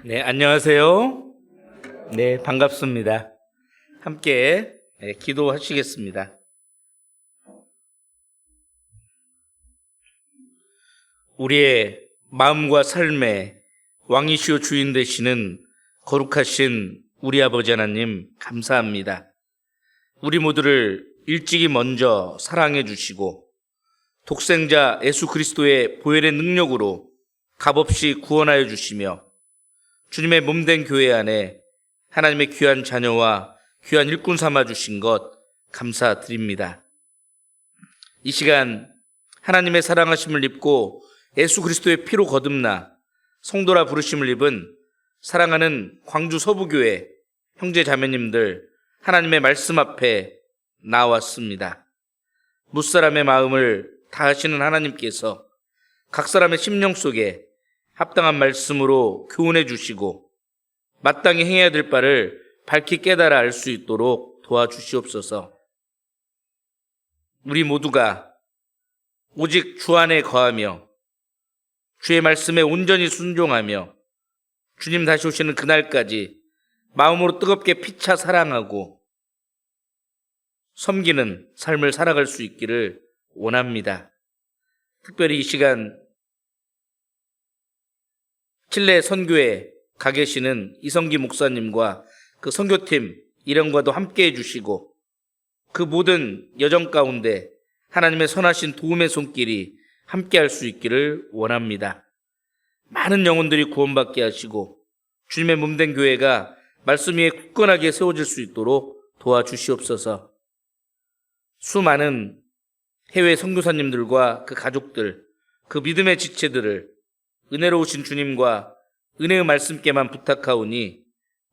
네, 안녕하세요. 네, 반갑습니다. 함께 기도하시겠습니다. 우리의 마음과 삶의 왕이시오 주인 되시는 거룩하신 우리 아버지 하나님 감사합니다. 우리 모두를 일찍이 먼저 사랑해 주시고 독생자 예수 그리스도의 보혈의 능력으로 값없이 구원하여 주시며 주님의 몸된 교회 안에 하나님의 귀한 자녀와 귀한 일꾼 삼아 주신 것 감사드립니다. 이 시간 하나님의 사랑하심을 입고 예수 그리스도의 피로 거듭나 성도라 부르심을 입은 사랑하는 광주 서부교회 형제 자매님들 하나님의 말씀 앞에 나왔습니다. 무사람의 마음을 다하시는 하나님께서 각 사람의 심령 속에 합당한 말씀으로 교훈해 주시고 마땅히 행해야 될 바를 밝히 깨달아 알 수 있도록 도와주시옵소서. 우리 모두가 오직 주 안에 거하며 주의 말씀에 온전히 순종하며 주님 다시 오시는 그날까지 마음으로 뜨겁게 피차 사랑하고 섬기는 삶을 살아갈 수 있기를 원합니다. 특별히 이 시간 칠레 선교에 가 계시는 이성기 목사님과 그 선교팀 일행과도 함께 해주시고 그 모든 여정 가운데 하나님의 선하신 도움의 손길이 함께 할 수 있기를 원합니다. 많은 영혼들이 구원받게 하시고 주님의 몸된 교회가 말씀 위에 굳건하게 세워질 수 있도록 도와주시옵소서. 수많은 해외 선교사님들과 그 가족들, 그 믿음의 지체들을 은혜로우신 주님과 은혜의 말씀께만 부탁하오니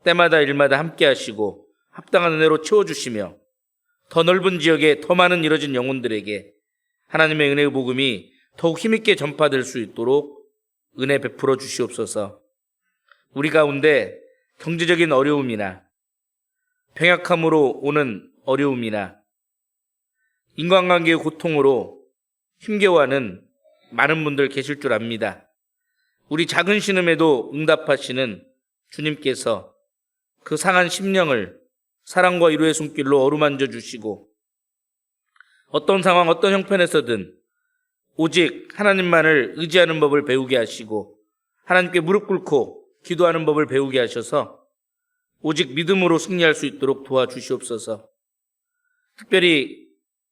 때마다 일마다 함께 하시고 합당한 은혜로 채워주시며 더 넓은 지역에 더 많은 이뤄진 영혼들에게 하나님의 은혜의 복음이 더욱 힘있게 전파될 수 있도록 은혜 베풀어 주시옵소서. 우리 가운데 경제적인 어려움이나 병약함으로 오는 어려움이나 인간관계의 고통으로 힘겨워하는 많은 분들 계실 줄 압니다. 우리 작은 신음에도 응답하시는 주님께서 그 상한 심령을 사랑과 위로의 손길로 어루만져 주시고 어떤 상황 어떤 형편에서든 오직 하나님만을 의지하는 법을 배우게 하시고 하나님께 무릎 꿇고 기도하는 법을 배우게 하셔서 오직 믿음으로 승리할 수 있도록 도와주시옵소서. 특별히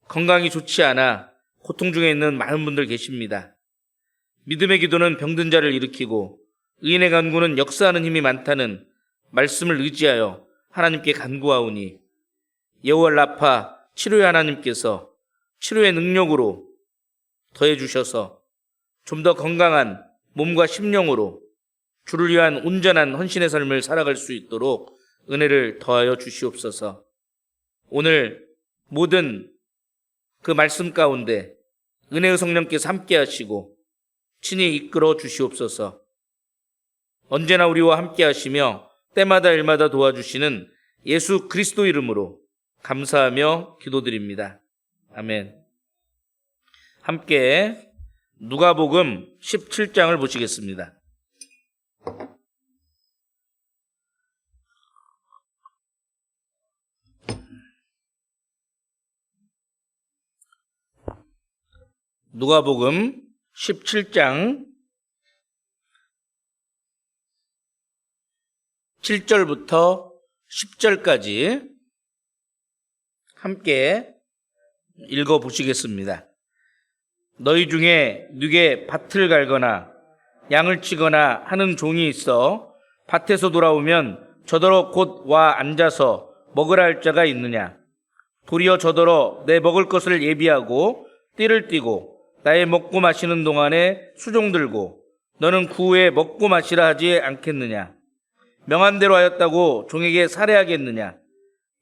건강이 좋지 않아 고통 중에 있는 많은 분들 계십니다. 믿음의 기도는 병든 자를 일으키고 의인의 간구는 역사하는 힘이 많다는 말씀을 의지하여 하나님께 간구하오니 여호와 라파 치료의 하나님께서 치료의 능력으로 더해 주셔서 좀 더 건강한 몸과 심령으로 주를 위한 온전한 헌신의 삶을 살아갈 수 있도록 은혜를 더하여 주시옵소서. 오늘 모든 그 말씀 가운데 은혜의 성령께서 함께 하시고 친히 이끌어 주시옵소서. 언제나 우리와 함께 하시며 때마다 일마다 도와주시는 예수 그리스도 이름으로 감사하며 기도드립니다. 아멘. 함께 누가복음 17장을 보시겠습니다. 누가복음 17장 7절부터 10절까지 함께 읽어보시겠습니다. 너희 중에 누게 밭을 갈거나 양을 치거나 하는 종이 있어 밭에서 돌아오면 저더러 곧 와 앉아서 먹으라 할 자가 있느냐? 도리어 저더러 내 먹을 것을 예비하고 띠를 띠고 나의 먹고 마시는 동안에 수종 들고 너는 그 후에 먹고 마시라 하지 않겠느냐? 명한 대로 하였다고 종에게 살해하겠느냐?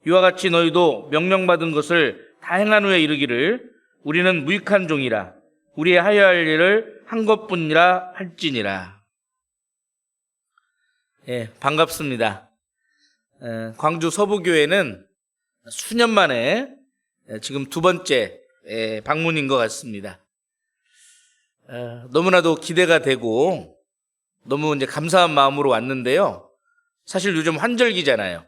이와 같이 너희도 명령받은 것을 다 행한 후에 이르기를 우리는 무익한 종이라 우리의 하여야 할 일을 한 것뿐이라 할지니라. 반갑습니다. 광주 서부교회는 수년 만에 지금 두 번째 방문인 것 같습니다. 너무나도 기대가 되고 너무 이제 감사한 마음으로 왔는데요. 사실 요즘 환절기잖아요.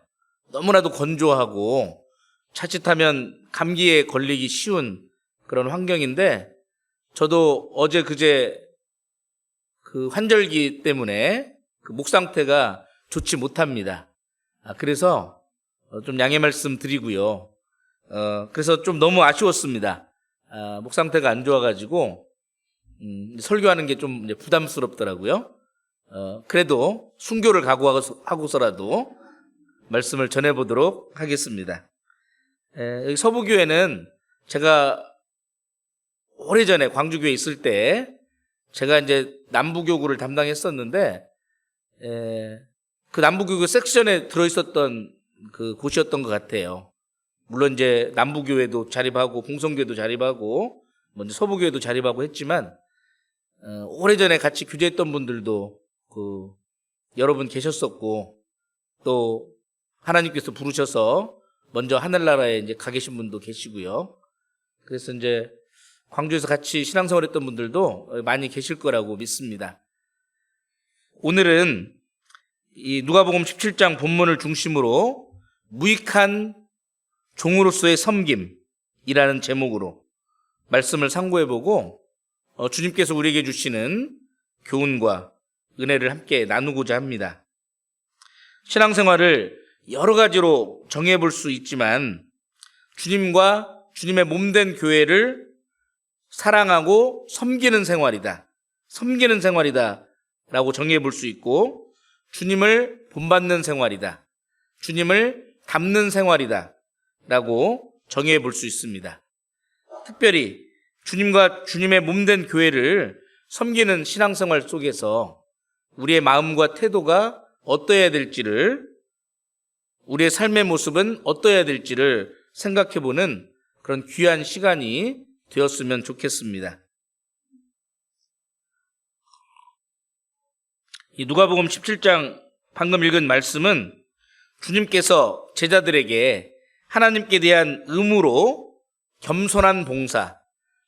너무나도 건조하고 자칫하면 감기에 걸리기 쉬운 그런 환경인데, 저도 어제 그제 그 환절기 때문에 그 목 상태가 좋지 못합니다. 그래서 좀 양해 말씀 드리고요. 그래서 좀 너무 아쉬웠습니다. 목 상태가 안 좋아가지고 설교하는 게 좀 부담스럽더라고요. 그래도 순교를 각오하고서라도 말씀을 전해보도록 하겠습니다. 여기 서부교회는 제가 오래전에 광주교회 있을 때 제가 이제 남부교구를 담당했었는데, 그 남부교구 섹션에 들어있었던 그 곳이었던 것 같아요. 물론 이제 남부교회도 자립하고 공성교회도 자립하고 먼저 서부교회도 자립하고 했지만, 오래전에 같이 교제했던 분들도 여러분 계셨었고, 또 하나님께서 부르셔서 먼저 하늘나라에 이제 가 계신 분도 계시고요. 그래서 이제 광주에서 같이 신앙생활 했던 분들도 많이 계실 거라고 믿습니다. 오늘은 이 누가복음 17장 본문을 중심으로 무익한 종으로서의 섬김이라는 제목으로 말씀을 상고해보고 주님께서 우리에게 주시는 교훈과 은혜를 함께 나누고자 합니다. 신앙생활을 여러 가지로 정해볼 수 있지만 주님과 주님의 몸된 교회를 사랑하고 섬기는 생활이다. 섬기는 생활이다 라고 정해볼 수 있고, 주님을 본받는 생활이다. 주님을 닮는 생활이다 라고 정해볼 수 있습니다. 특별히 주님과 주님의 몸된 교회를 섬기는 신앙생활 속에서 우리의 마음과 태도가 어떠해야 될지를, 우리의 삶의 모습은 어떠해야 될지를 생각해보는 그런 귀한 시간이 되었으면 좋겠습니다. 이 누가복음 17장 방금 읽은 말씀은 주님께서 제자들에게 하나님께 대한 의무로 겸손한 봉사,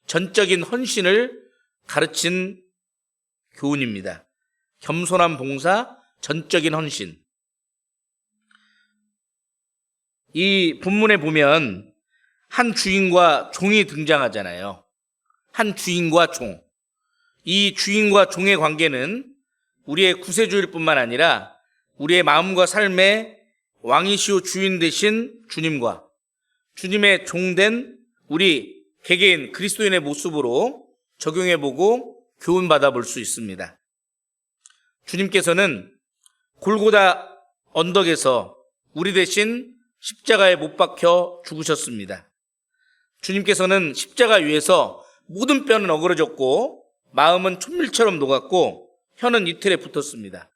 전적인 헌신을 가르친 교훈입니다. 겸손한 봉사, 전적인 헌신. 이 본문에 보면 한 주인과 종이 등장하잖아요. 한 주인과 종. 이 주인과 종의 관계는 우리의 구세주일 뿐만 아니라 우리의 마음과 삶의 왕이시오 주인 되신 주님과 주님의 종된 우리 개개인 그리스도인의 모습으로 적용해보고 교훈받아 볼 수 있습니다. 주님께서는 골고다 언덕에서 우리 대신 십자가에 못 박혀 죽으셨습니다. 주님께서는 십자가 위에서 모든 뼈는 어그러졌고 마음은 촛밀처럼 녹았고 혀는 이틀에 붙었습니다.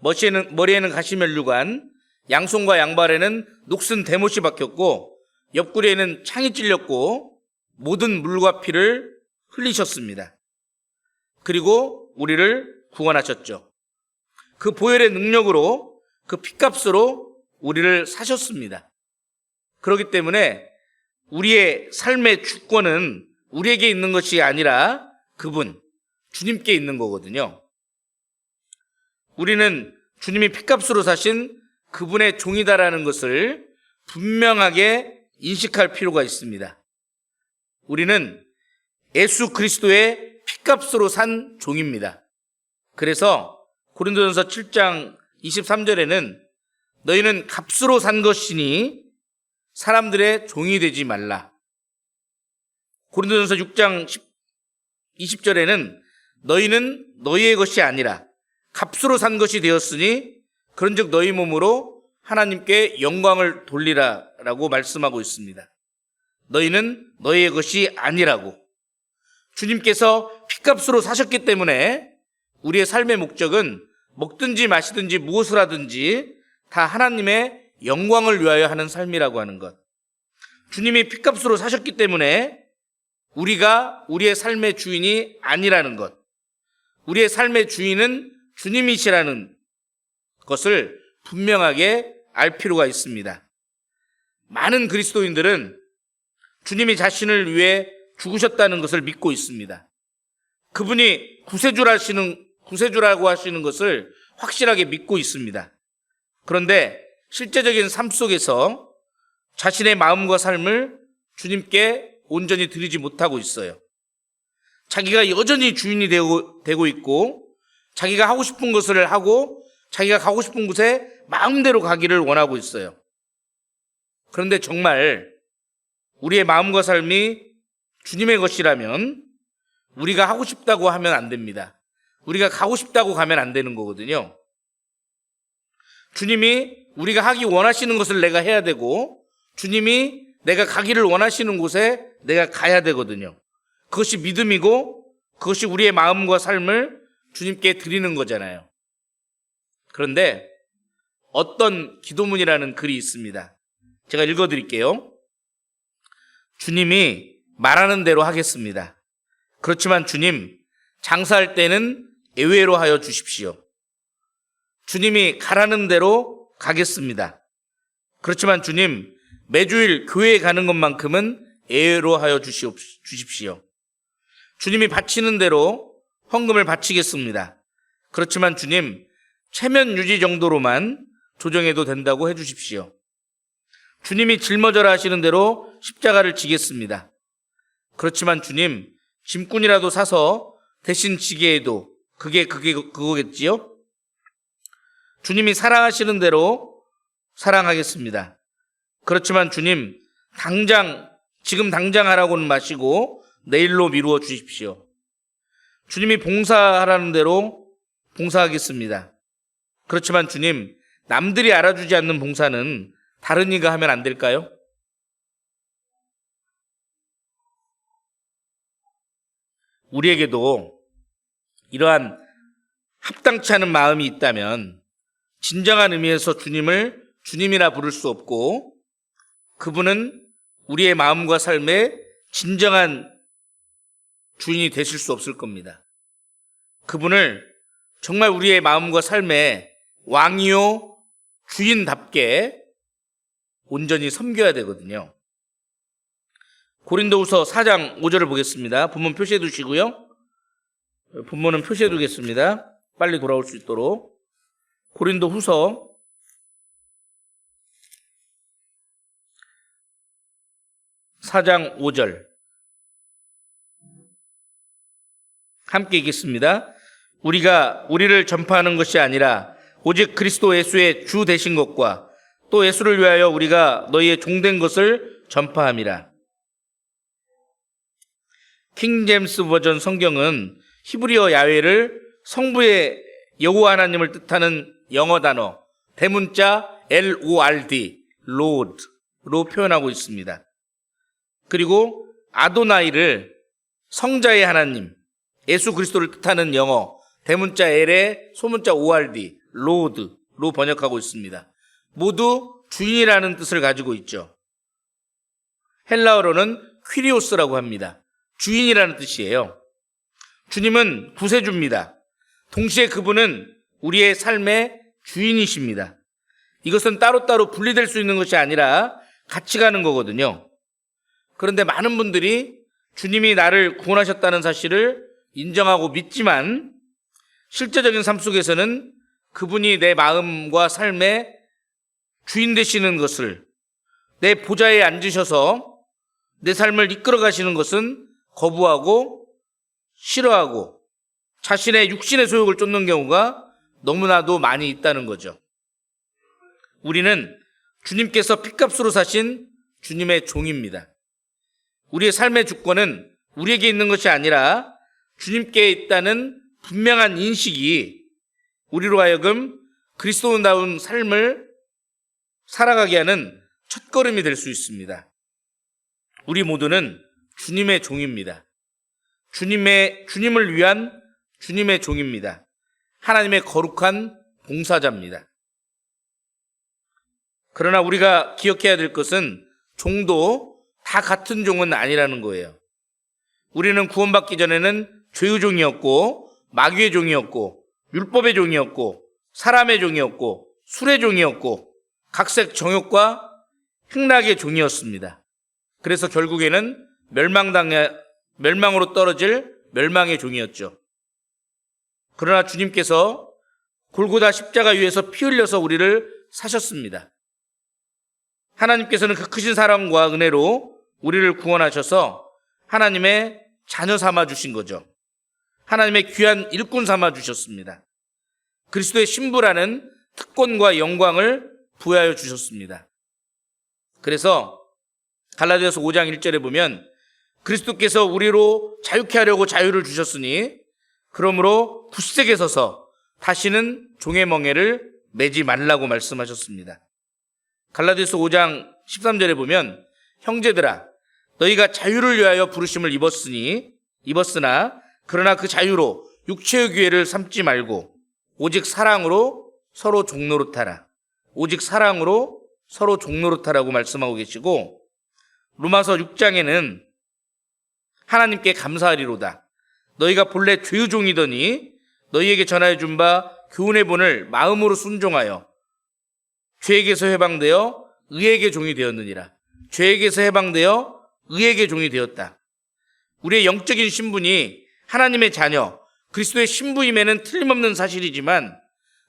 머리에는 가시면류관, 양손과 양발에는 녹슨 대못이 박혔고 옆구리에는 창이 찔렸고 모든 물과 피를 흘리셨습니다. 그리고 우리를 구원하셨죠. 그 보혈의 능력으로, 그 피값으로 우리를 사셨습니다. 그렇기 때문에 우리의 삶의 주권은 우리에게 있는 것이 아니라 그분, 주님께 있는 거거든요. 우리는 주님이 피값으로 사신 그분의 종이다라는 것을 분명하게 인식할 필요가 있습니다. 우리는 예수 그리스도의 피값으로 산 종입니다. 그래서 고린도전서 7장 23절에는 너희는 값으로 산 것이니 사람들의 종이 되지 말라. 고린도전서 6장 20절에는 너희는 너희의 것이 아니라 값으로 산 것이 되었으니 그런즉 너희 몸으로 하나님께 영광을 돌리라 라고 말씀하고 있습니다. 너희는 너희의 것이 아니라고. 주님께서 피값으로 사셨기 때문에 우리의 삶의 목적은 먹든지 마시든지 무엇을 하든지 다 하나님의 영광을 위하여 하는 삶이라고 하는 것. 주님이 피값으로 사셨기 때문에 우리가 우리의 삶의 주인이 아니라는 것. 우리의 삶의 주인은 주님이시라는 것을 분명하게 알 필요가 있습니다. 많은 그리스도인들은 주님이 자신을 위해 죽으셨다는 것을 믿고 있습니다. 그분이 구세주라고 하시는 것을 확실하게 믿고 있습니다. 그런데 실제적인 삶 속에서 자신의 마음과 삶을 주님께 온전히 드리지 못하고 있어요. 자기가 여전히 주인이 되고 있고, 자기가 하고 싶은 것을 하고 자기가 가고 싶은 곳에 마음대로 가기를 원하고 있어요. 그런데 정말 우리의 마음과 삶이 주님의 것이라면 우리가 하고 싶다고 하면 안 됩니다. 우리가 가고 싶다고 가면 안 되는 거거든요. 주님이 우리가 하기 원하시는 것을 내가 해야 되고, 주님이 내가 가기를 원하시는 곳에 내가 가야 되거든요. 그것이 믿음이고 그것이 우리의 마음과 삶을 주님께 드리는 거잖아요. 그런데 어떤 기도문이라는 글이 있습니다. 제가 읽어드릴게요. 주님이 말하는 대로 하겠습니다. 그렇지만 주님, 장사할 때는 예외로 하여 주십시오. 주님이 가라는 대로 가겠습니다. 그렇지만 주님, 매주일 교회에 가는 것만큼은 예외로 하여 주십시오. 주님이 바치는 대로 헌금을 바치겠습니다. 그렇지만 주님, 체면 유지 정도로만 조정해도 된다고 해주십시오. 주님이 짊어져라 하시는 대로 십자가를 지겠습니다. 그렇지만 주님, 짐꾼이라도 사서 대신 지게 해도 그거겠지요? 주님이 사랑하시는 대로 사랑하겠습니다. 그렇지만 주님, 지금 당장 하라고는 마시고 내일로 미루어 주십시오. 주님이 봉사하라는 대로 봉사하겠습니다. 그렇지만 주님, 남들이 알아주지 않는 봉사는 다른 이가 하면 안 될까요? 우리에게도 이러한 합당치 않은 마음이 있다면 진정한 의미에서 주님을 주님이라 부를 수 없고, 그분은 우리의 마음과 삶의 진정한 주인이 되실 수 없을 겁니다. 그분을 정말 우리의 마음과 삶의 왕이요 주인답게 온전히 섬겨야 되거든요. 고린도후서 4장 5절을 보겠습니다. 본문 표시해 두시고요. 본문은 표시해 두겠습니다. 빨리 돌아올 수 있도록. 고린도후서 4장 5절 함께 읽겠습니다. 우리가 우리를 전파하는 것이 아니라 오직 그리스도 예수의 주 되신 것과 또 예수를 위하여 우리가 너희의 종된 것을 전파함이라. 킹 제임스 버전 성경은 히브리어 야훼를 성부의 여호와 하나님을 뜻하는 영어 단어 대문자 LORD, Lord로 표현하고 있습니다. 그리고 아도나이를 성자의 하나님, 예수 그리스도를 뜻하는 영어 대문자 L의 소문자 ORD, Lord로 번역하고 있습니다. 모두 주인이라는 뜻을 가지고 있죠. 헬라어로는 퀴리오스라고 합니다. 주인이라는 뜻이에요. 주님은 구세주입니다. 동시에 그분은 우리의 삶의 주인이십니다. 이것은 따로따로 분리될 수 있는 것이 아니라 같이 가는 거거든요. 그런데 많은 분들이 주님이 나를 구원하셨다는 사실을 인정하고 믿지만 실제적인 삶 속에서는 그분이 내 마음과 삶의 주인 되시는 것을, 내 보좌에 앉으셔서 내 삶을 이끌어 가시는 것은 거부하고 싫어하고 자신의 육신의 소욕을 쫓는 경우가 너무나도 많이 있다는 거죠. 우리는 주님께서 핏값으로 사신 주님의 종입니다. 우리의 삶의 주권은 우리에게 있는 것이 아니라 주님께 있다는 분명한 인식이 우리로 하여금 그리스도인다운 삶을 살아가게 하는 첫걸음이 될 수 있습니다. 우리 모두는 주님의 종입니다. 주님을 위한 주님의 종입니다. 하나님의 거룩한 봉사자입니다. 그러나 우리가 기억해야 될 것은 종도 다 같은 종은 아니라는 거예요. 우리는 구원받기 전에는 죄의 종이었고, 마귀의 종이었고, 율법의 종이었고, 사람의 종이었고, 술의 종이었고, 각색 정욕과 행락의 종이었습니다. 그래서 결국에는 멸망으로 떨어질 멸망의 종이었죠. 그러나 주님께서 골고다 십자가 위에서 피 흘려서 우리를 사셨습니다. 하나님께서는 그 크신 사랑과 은혜로 우리를 구원하셔서 하나님의 자녀 삼아 주신 거죠. 하나님의 귀한 일꾼 삼아 주셨습니다. 그리스도의 신부라는 특권과 영광을 부여하여 주셨습니다. 그래서 갈라디아서 5장 1절에 보면 그리스도께서 우리로 자유케 하려고 자유를 주셨으니 그러므로 굳세게 서서 다시는 종의 멍에를 매지 말라고 말씀하셨습니다. 갈라디아서 5장 13절에 보면 형제들아 너희가 자유를 위하여 부르심을 입었으나 그러나 그 자유로 육체의 기회를 삼지 말고 오직 사랑으로 서로 종노릇하라. 오직 사랑으로 서로 종노릇하라고 말씀하고 계시고 로마서 6장에는 하나님께 감사하리로다. 너희가 본래 죄의 종이더니 너희에게 전하여 준 바 교훈의 본을 마음으로 순종하여 죄에게서 해방되어 의에게 종이 되었느니라. 죄에게서 해방되어 의에게 종이 되었다. 우리의 영적인 신분이 하나님의 자녀, 그리스도의 신부임에는 틀림없는 사실이지만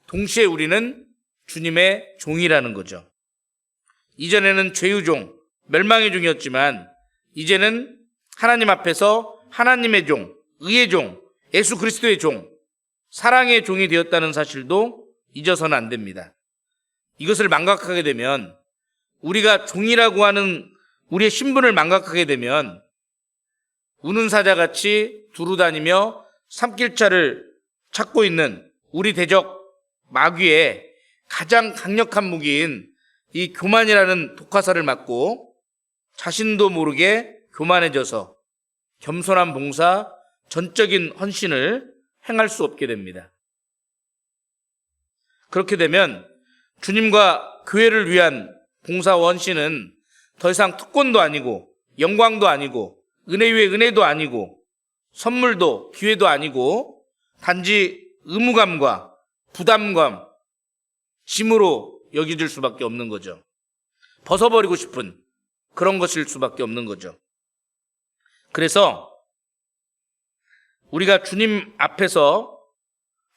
동시에 우리는 주님의 종이라는 거죠. 이전에는 죄의 종, 멸망의 종이었지만 이제는 하나님 앞에서 하나님의 종, 의의 종, 예수 그리스도의 종, 사랑의 종이 되었다는 사실도 잊어서는 안 됩니다. 이것을 망각하게 되면 우리가 종이라고 하는 우리의 신분을 망각하게 되면 우는 사자같이 두루다니며 삼킬자를 찾고 있는 우리 대적 마귀의 가장 강력한 무기인 이 교만이라는 독화살을 맞고 자신도 모르게 교만해져서 겸손한 봉사, 전적인 헌신을 행할 수 없게 됩니다. 그렇게 되면 주님과 교회를 위한 봉사와 헌신은 더 이상 특권도 아니고 영광도 아니고 은혜 위에 은혜도 아니고 선물도 기회도 아니고 단지 의무감과 부담감, 짐으로 여겨질 수밖에 없는 거죠. 벗어버리고 싶은 그런 것일 수밖에 없는 거죠. 그래서 우리가 주님 앞에서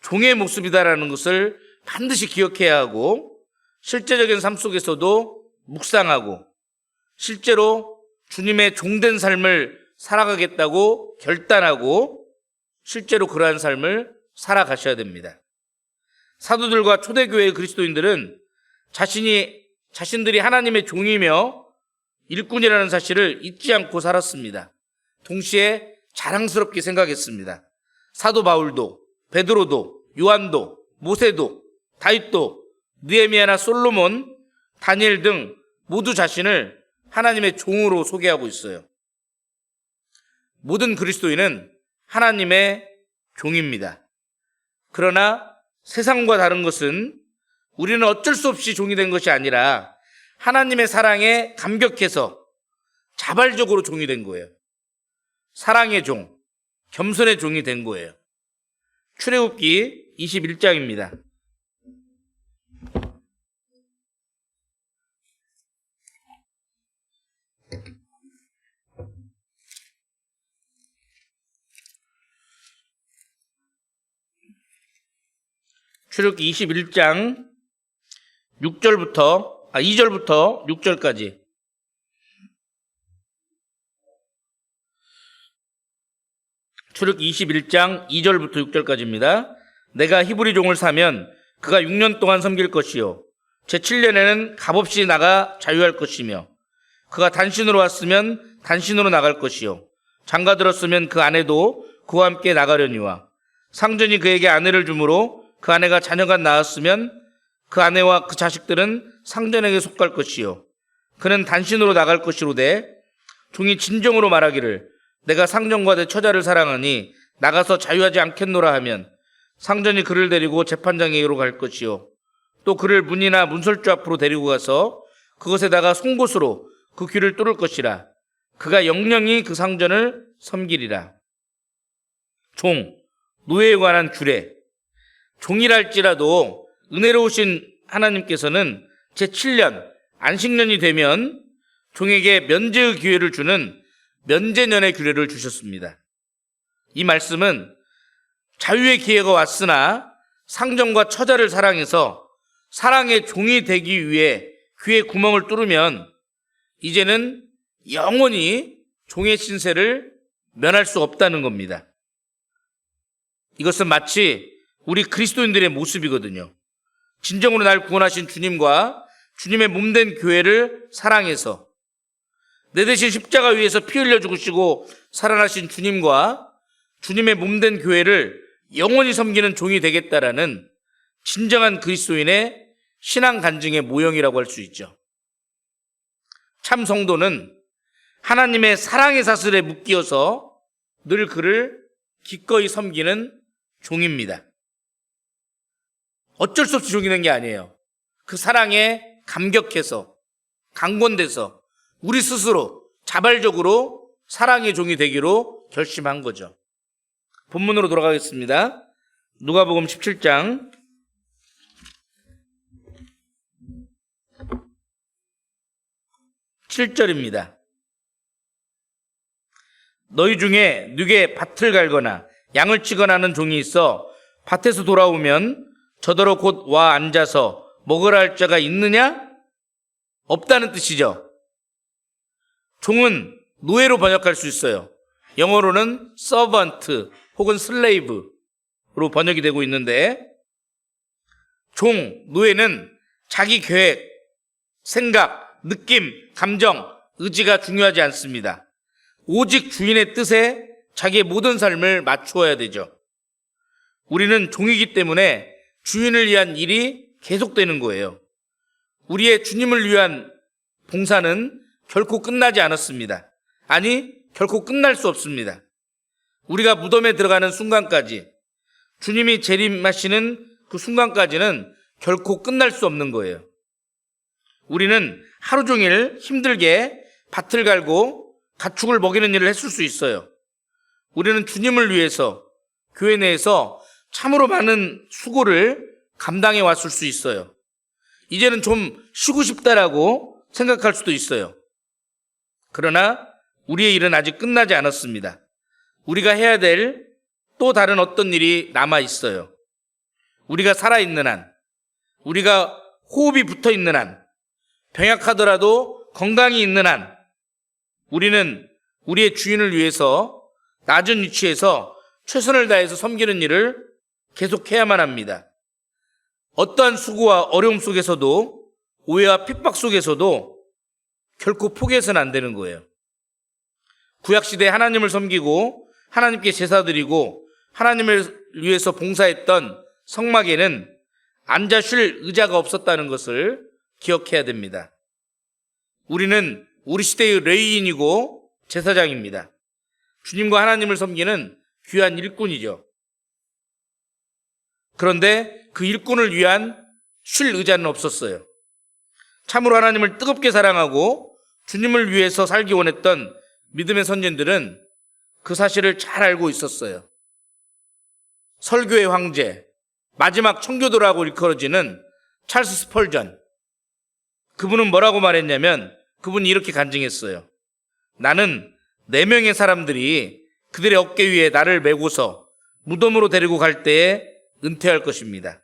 종의 모습이다라는 것을 반드시 기억해야 하고 실제적인 삶 속에서도 묵상하고 실제로 주님의 종된 삶을 살아가겠다고 결단하고 실제로 그러한 삶을 살아가셔야 됩니다. 사도들과 초대교회의 그리스도인들은 자신들이 하나님의 종이며 일꾼이라는 사실을 잊지 않고 살았습니다. 동시에 자랑스럽게 생각했습니다. 사도 바울도, 베드로도, 요한도, 모세도, 다윗도, 느헤미야나 솔로몬, 다니엘 등 모두 자신을 하나님의 종으로 소개하고 있어요. 모든 그리스도인은 하나님의 종입니다. 그러나 세상과 다른 것은 우리는 어쩔 수 없이 종이 된 것이 아니라 하나님의 사랑에 감격해서 자발적으로 종이 된 거예요. 사랑의 종, 겸손의 종이 된 거예요. 출애굽기 21장입니다. 출애굽기 21장 2절부터 6절까지. 출애굽기 21장 2절부터 6절까지입니다. 내가 히브리 종을 사면 그가 6년 동안 섬길 것이요 제7년에는 값없이 나가 자유할 것이며 그가 단신으로 왔으면 단신으로 나갈 것이요 장가들었으면 그 아내도 그와 함께 나가려니와 상전이 그에게 아내를 주므로 그 아내가 자녀가 낳았으면 그 아내와 그 자식들은 상전에게 속할 것이요 그는 단신으로 나갈 것이로되 종이 진정으로 말하기를 내가 상전과 내 처자를 사랑하니 나가서 자유하지 않겠노라 하면 상전이 그를 데리고 재판장에게로 갈 것이요 또 그를 문이나 문설주 앞으로 데리고 가서 그것에다가 송곳으로 그 귀를 뚫을 것이라. 그가 영영이 그 상전을 섬기리라. 종, 노예에 관한 규례. 종이랄지라도 은혜로우신 하나님께서는 제7년 안식년이 되면 종에게 면제의 기회를 주는 면제년의 규례를 주셨습니다. 이 말씀은 자유의 기회가 왔으나 상정과 처자를 사랑해서 사랑의 종이 되기 위해 귀에 구멍을 뚫으면 이제는 영원히 종의 신세를 면할 수 없다는 겁니다. 이것은 마치 우리 그리스도인들의 모습이거든요. 진정으로 날 구원하신 주님과 주님의 몸된 교회를 사랑해서 내 대신 십자가 위에서 피 흘려 죽으시고 살아나신 주님과 주님의 몸된 교회를 영원히 섬기는 종이 되겠다라는 진정한 그리스도인의 신앙 간증의 모형이라고 할 수 있죠. 참 성도는 하나님의 사랑의 사슬에 묶여서 늘 그를 기꺼이 섬기는 종입니다. 어쩔 수 없이 종이 된 게 아니에요. 그 사랑에 감격해서 강권돼서 우리 스스로 자발적으로 사랑의 종이 되기로 결심한 거죠. 본문으로 돌아가겠습니다. 누가복음 17장 7절입니다. 너희 중에 누게 밭을 갈거나 양을 치거나 하는 종이 있어 밭에서 돌아오면 저더러 곧 와 앉아서 먹으라 할 자가 있느냐? 없다는 뜻이죠. 종은 노예로 번역할 수 있어요. 영어로는 servant 혹은 slave로 번역이 되고 있는데, 노예는 자기 계획, 생각, 느낌, 감정, 의지가 중요하지 않습니다. 오직 주인의 뜻에 자기의 모든 삶을 맞추어야 되죠. 우리는 종이기 때문에 주인을 위한 일이 계속되는 거예요. 우리의 주님을 위한 봉사는 결코 끝나지 않았습니다. 아니, 결코 끝날 수 없습니다. 우리가 무덤에 들어가는 순간까지, 주님이 재림하시는 그 순간까지는 결코 끝날 수 없는 거예요. 우리는 하루 종일 힘들게 밭을 갈고 가축을 먹이는 일을 했을 수 있어요. 우리는 주님을 위해서 교회 내에서 참으로 많은 수고를 감당해 왔을 수 있어요. 이제는 좀 쉬고 싶다라고 생각할 수도 있어요. 그러나 우리의 일은 아직 끝나지 않았습니다. 우리가 해야 될 또 다른 어떤 일이 남아 있어요. 우리가 살아있는 한, 우리가 호흡이 붙어 있는 한, 병약하더라도 건강이 있는 한, 우리는 우리의 주인을 위해서 낮은 위치에서 최선을 다해서 섬기는 일을 계속해야만 합니다. 어떠한 수고와 어려움 속에서도, 오해와 핍박 속에서도 결코 포기해서는 안 되는 거예요. 구약시대에 하나님을 섬기고 하나님께 제사드리고 하나님을 위해서 봉사했던 성막에는 앉아 쉴 의자가 없었다는 것을 기억해야 됩니다. 우리는 우리 시대의 레위인이고 제사장입니다. 주님과 하나님을 섬기는 귀한 일꾼이죠. 그런데 그 일꾼을 위한 쉴 의자는 없었어요. 참으로 하나님을 뜨겁게 사랑하고 주님을 위해서 살기 원했던 믿음의 선진들은 그 사실을 잘 알고 있었어요. 설교의 황제, 마지막 청교도라고 일컬어지는 찰스 스펄전, 그분은 뭐라고 말했냐면, 그분이 이렇게 간증했어요. 나는 4명의 사람들이 그들의 어깨 위에 나를 메고서 무덤으로 데리고 갈 때에 은퇴할 것입니다.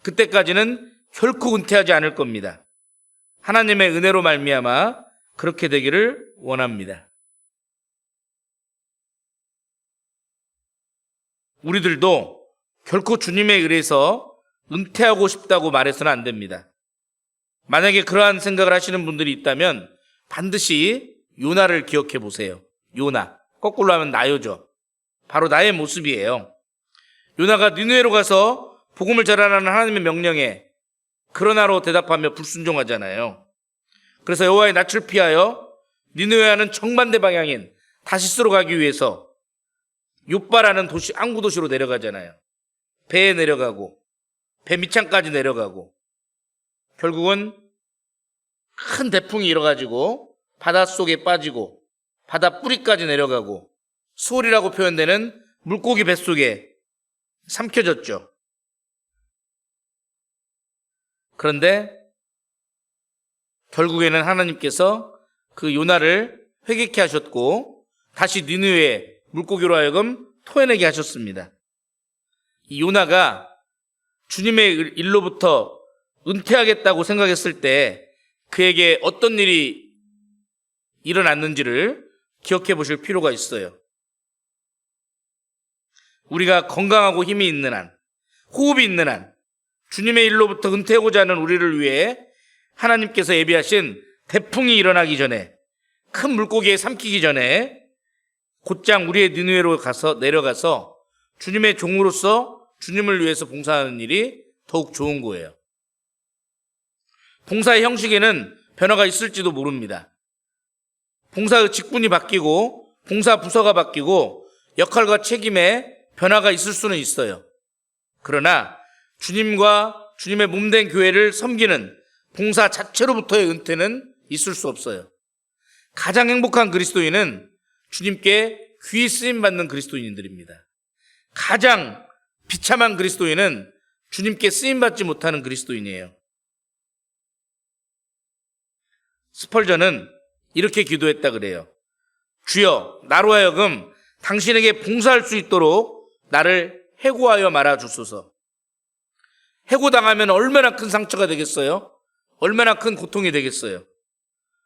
그때까지는 결코 은퇴하지 않을 겁니다. 하나님의 은혜로 말미암아 그렇게 되기를 원합니다. 우리들도 결코 주님에 의해서 은퇴하고 싶다고 말해서는 안 됩니다. 만약에 그러한 생각을 하시는 분들이 있다면 반드시 요나를 기억해 보세요. 요나, 거꾸로 하면 나요죠. 바로 나의 모습이에요. 요나가 니느웨로 가서 복음을 전하라는 하나님의 명령에 그러나로 대답하며 불순종하잖아요. 그래서 여호와의 낯을 피하여 니느웨와는 정반대 방향인 다시스로 가기 위해서 욥바라는 도시, 항구 도시로 내려가잖아요. 배에 내려가고 배 밑창까지 내려가고 결국은 큰 대풍이 일어가지고 바닷속에 빠지고 바다 뿌리까지 내려가고 수월이라고 표현되는 물고기 뱃속에 삼켜졌죠. 그런데 결국에는 하나님께서 그 요나를 회개케 하셨고 다시 니느웨 물고기로 하여금 토해내게 하셨습니다. 이 요나가 주님의 일로부터 은퇴하겠다고 생각했을 때 그에게 어떤 일이 일어났는지를 기억해 보실 필요가 있어요. 우리가 건강하고 힘이 있는 한, 호흡이 있는 한, 주님의 일로부터 은퇴하고자 하는 우리를 위해 하나님께서 예비하신 태풍이 일어나기 전에, 큰 물고기에 삼키기 전에 곧장 우리의 니느웨로 내려가서 주님의 종으로서 주님을 위해서 봉사하는 일이 더욱 좋은 거예요. 봉사의 형식에는 변화가 있을지도 모릅니다. 봉사의 직분이 바뀌고 봉사 부서가 바뀌고 역할과 책임에 변화가 있을 수는 있어요. 그러나 주님과 주님의 몸된 교회를 섬기는 봉사 자체로부터의 은퇴는 있을 수 없어요. 가장 행복한 그리스도인은 주님께 귀히 쓰임받는 그리스도인들입니다. 가장 비참한 그리스도인은 주님께 쓰임받지 못하는 그리스도인이에요. 스펄전은 이렇게 기도했다 그래요. 주여, 나로 하여금 당신에게 봉사할 수 있도록 나를 해고하여 말아 주소서. 해고당하면 얼마나 큰 상처가 되겠어요? 얼마나 큰 고통이 되겠어요?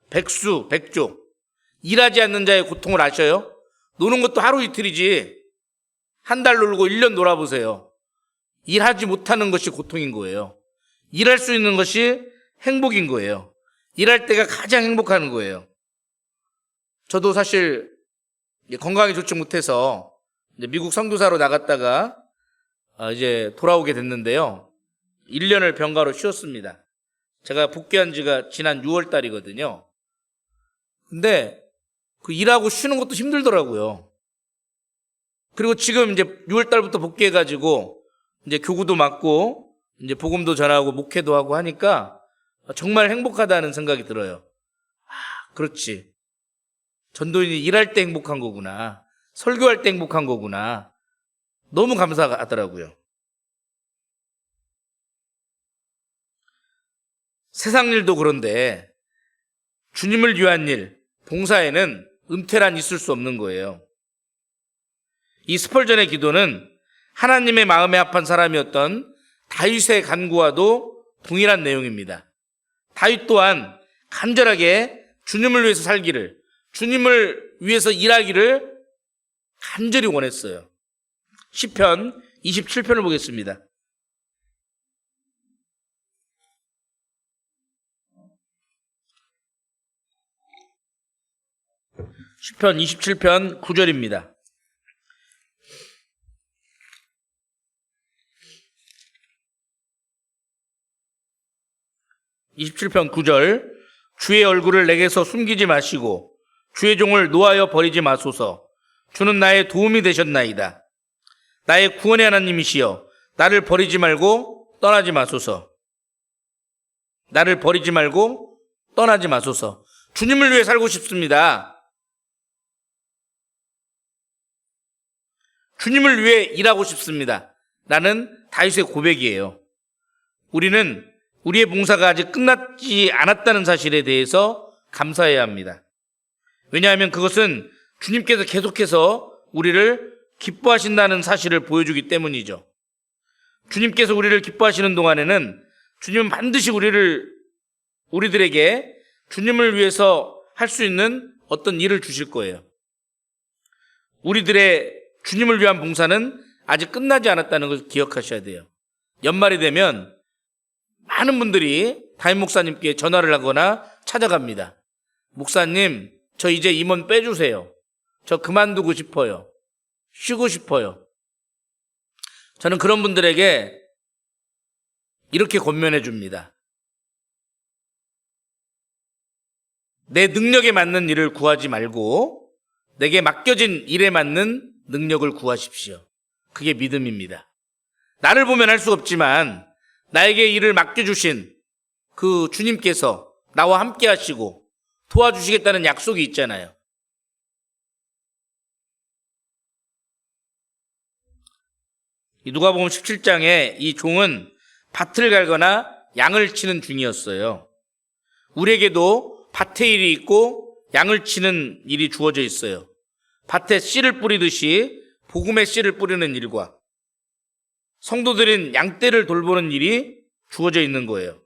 백수, 백조, 일하지 않는 자의 고통을 아셔요? 노는 것도 하루 이틀이지 한 달 놀고 1년 놀아보세요. 일하지 못하는 것이 고통인 거예요. 일할 수 있는 것이 행복인 거예요. 일할 때가 가장 행복한 거예요. 저도 사실 건강이 좋지 못해서 미국 선교사로 나갔다가 이제 돌아오게 됐는데요. 1년을 병가로 쉬었습니다. 제가 복귀한 지가 지난 6월 달이거든요. 근데 그 일하고 쉬는 것도 힘들더라고요. 그리고 지금 이제 6월 달부터 복귀해가지고 이제 교구도 맡고 이제 복음도 전하고 목회도 하고 하니까 정말 행복하다는 생각이 들어요. 아, 그렇지. 전도인이 일할 때 행복한 거구나. 설교할 때 행복한 거구나. 너무 감사하더라고요. 세상 일도 그런데 주님을 위한 일, 봉사에는 은퇴란 있을 수 없는 거예요. 이 스펄전의 기도는 하나님의 마음에 합한 사람이었던 다윗의 간구와도 동일한 내용입니다. 다윗 또한 간절하게 주님을 위해서 살기를, 주님을 위해서 일하기를 간절히 원했어요. 시편 27편을 보겠습니다. 시편 27편 9절입니다. (27편 9절) 주의 얼굴을 내게서 숨기지 마시고 주의 종을 노하여 버리지 마소서. 주는 나의 도움이 되셨나이다. 나의 구원의 하나님이시여, 나를 버리지 말고 떠나지 마소서. 나를 버리지 말고 떠나지 마소서. 주님을 위해 살고 싶습니다. 주님을 위해 일하고 싶습니다. 라는 다윗의 고백이에요. 우리는 우리의 봉사가 아직 끝나지 않았다는 사실에 대해서 감사해야 합니다. 왜냐하면 그것은 주님께서 계속해서 우리를 기뻐하신다는 사실을 보여주기 때문이죠. 주님께서 우리를 기뻐하시는 동안에는 주님은 반드시 우리들에게 주님을 위해서 할 수 있는 어떤 일을 주실 거예요. 우리들의 주님을 위한 봉사는 아직 끝나지 않았다는 걸 기억하셔야 돼요. 연말이 되면 많은 분들이 담임 목사님께 전화를 하거나 찾아갑니다. 목사님, 저 이제 임원 빼주세요. 저 그만두고 싶어요. 쉬고 싶어요. 저는 그런 분들에게 이렇게 권면해 줍니다. 내 능력에 맞는 일을 구하지 말고 내게 맡겨진 일에 맞는 능력을 구하십시오. 그게 믿음입니다. 나를 보면 할 수 없지만 나에게 일을 맡겨주신 그 주님께서 나와 함께 하시고 도와주시겠다는 약속이 있잖아요. 누가복음 17장에 이 종은 밭을 갈거나 양을 치는 중이었어요. 우리에게도 밭에 일이 있고 양을 치는 일이 주어져 있어요. 밭에 씨를 뿌리듯이 복음의 씨를 뿌리는 일과 성도들인 양떼를 돌보는 일이 주어져 있는 거예요.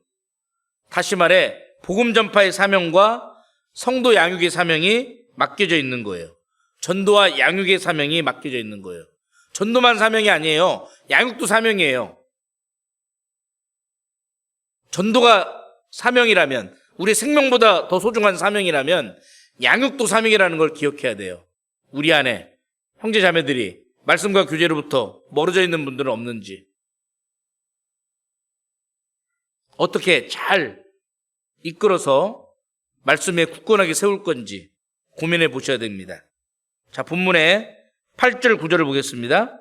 다시 말해 복음 전파의 사명과 성도 양육의 사명이 맡겨져 있는 거예요. 전도와 양육의 사명이 맡겨져 있는 거예요. 전도만 사명이 아니에요. 양육도 사명이에요. 전도가 사명이라면, 우리 생명보다 더 소중한 사명이라면 양육도 사명이라는 걸 기억해야 돼요. 우리 안에 형제 자매들이 말씀과 교제로부터 멀어져 있는 분들은 없는지, 어떻게 잘 이끌어서 말씀에 굳건하게 세울 건지 고민해 보셔야 됩니다. 자, 본문의 8절 9절을 보겠습니다.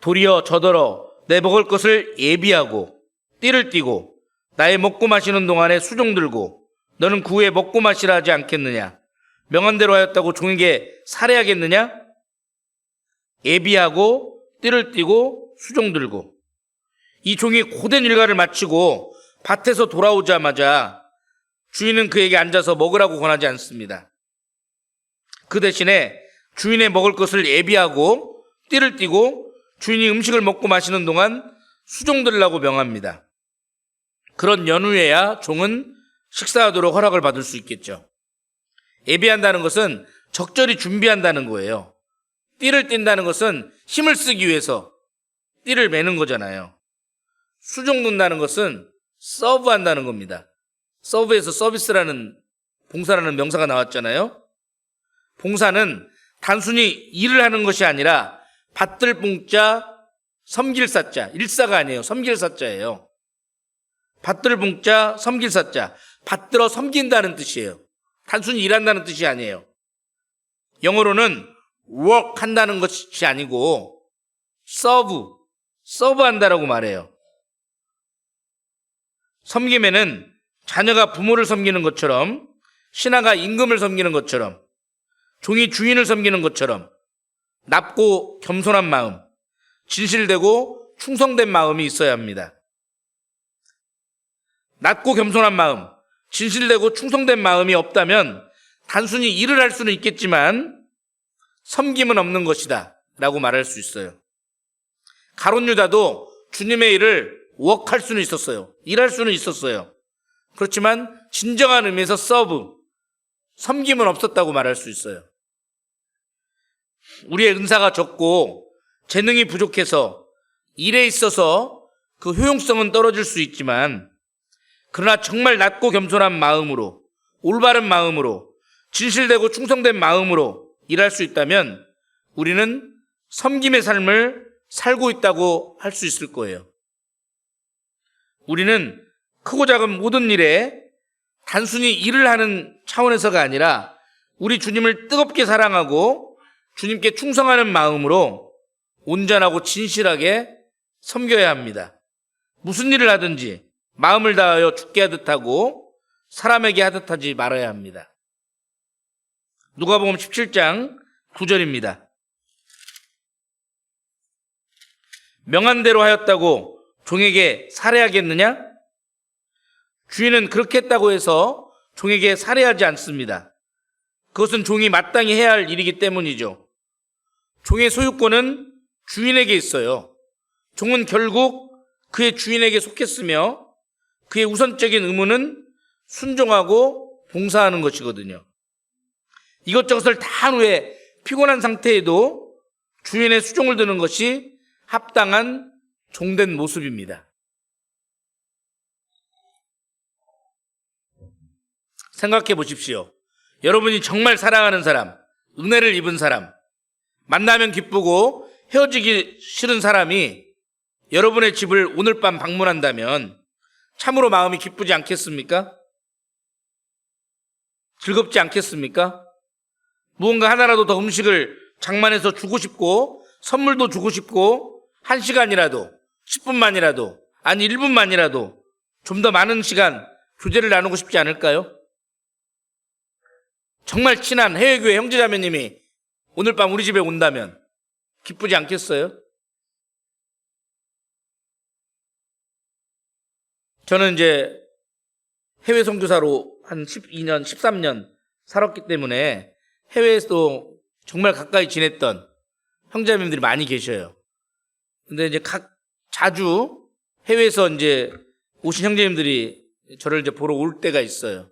도리어 저더러 내 먹을 것을 예비하고 띠를 띠고 나의 먹고 마시는 동안에 수종 들고 너는 그 후에 먹고 마시라 하지 않겠느냐? 명한 대로 하였다고 종에게 살해하겠느냐? 예비하고 띠를 띠고 수종 들고, 이 종이 고된 일과를 마치고 밭에서 돌아오자마자 주인은 그에게 앉아서 먹으라고 권하지 않습니다. 그 대신에 주인의 먹을 것을 예비하고 띠를 띠고 주인이 음식을 먹고 마시는 동안 수종 들으라고 명합니다. 그런 연후에야 종은 식사하도록 허락을 받을 수 있겠죠. 예비한다는 것은 적절히 준비한다는 거예요. 띠를 띈다는 것은 힘을 쓰기 위해서 띠를 매는 거잖아요. 수종 둔다는 것은 서브한다는 겁니다. 서브에서 서비스라는, 봉사라는 명사가 나왔잖아요. 봉사는 단순히 일을 하는 것이 아니라 받들 봉자 섬길 사자, 일사가 아니에요. 섬길 사자예요. 받들 봉자 섬길 사자, 받들어 섬긴다는 뜻이에요. 단순히 일한다는 뜻이 아니에요. 영어로는 work 한다는 것이 아니고 serve 한다라고 말해요. 섬김에는 자녀가 부모를 섬기는 것처럼, 신하가 임금을 섬기는 것처럼, 종이 주인을 섬기는 것처럼 낮고 겸손한 마음, 진실되고 충성된 마음이 있어야 합니다. 낮고 겸손한 마음, 진실되고 충성된 마음이 없다면 단순히 일을 할 수는 있겠지만 섬김은 없는 것이다 라고 말할 수 있어요. 가룟 유다도 주님의 일을 워크할 수는 있었어요. 일할 수는 있었어요. 그렇지만 진정한 의미에서 서브, 섬김은 없었다고 말할 수 있어요. 우리의 은사가 적고 재능이 부족해서 일에 있어서 그 효용성은 떨어질 수 있지만, 그러나 정말 낮고 겸손한 마음으로, 올바른 마음으로, 진실되고 충성된 마음으로 일할 수 있다면 우리는 섬김의 삶을 살고 있다고 할 수 있을 거예요. 우리는 크고 작은 모든 일에 단순히 일을 하는 차원에서가 아니라 우리 주님을 뜨겁게 사랑하고 주님께 충성하는 마음으로 온전하고 진실하게 섬겨야 합니다. 무슨 일을 하든지 마음을 다하여 죽게 하듯 하고 사람에게 하듯 하지 말아야 합니다. 누가복음 17장 9절입니다. 명한 대로 하였다고 종에게 살해하겠느냐? 주인은 그렇게 했다고 해서 종에게 살해하지 않습니다. 그것은 종이 마땅히 해야 할 일이기 때문이죠. 종의 소유권은 주인에게 있어요. 종은 결국 그의 주인에게 속했으며 그의 우선적인 의무는 순종하고 봉사하는 것이거든요. 이것저것을 다 한 후에 피곤한 상태에도 주인의 수종을 드는 것이 합당한 종된 모습입니다. 생각해 보십시오. 여러분이 정말 사랑하는 사람, 은혜를 입은 사람, 만나면 기쁘고 헤어지기 싫은 사람이 여러분의 집을 오늘 밤 방문한다면 참으로 마음이 기쁘지 않겠습니까? 즐겁지 않겠습니까? 무언가 하나라도 더 음식을 장만해서 주고 싶고 선물도 주고 싶고 1시간이라도 10분만이라도 아니 1분만이라도 좀 더 많은 시간 교제를 나누고 싶지 않을까요? 정말 친한 해외교회 형제자매님이 오늘 밤 우리 집에 온다면 기쁘지 않겠어요? 저는 이제 해외 선교사로 한 12년, 13년 살았기 때문에 해외에서도 정말 가까이 지냈던 형제자매님들이 많이 계셔요. 근데 이제 자주 해외에서 이제 오신 형제님들이 저를 이제 보러 올 때가 있어요.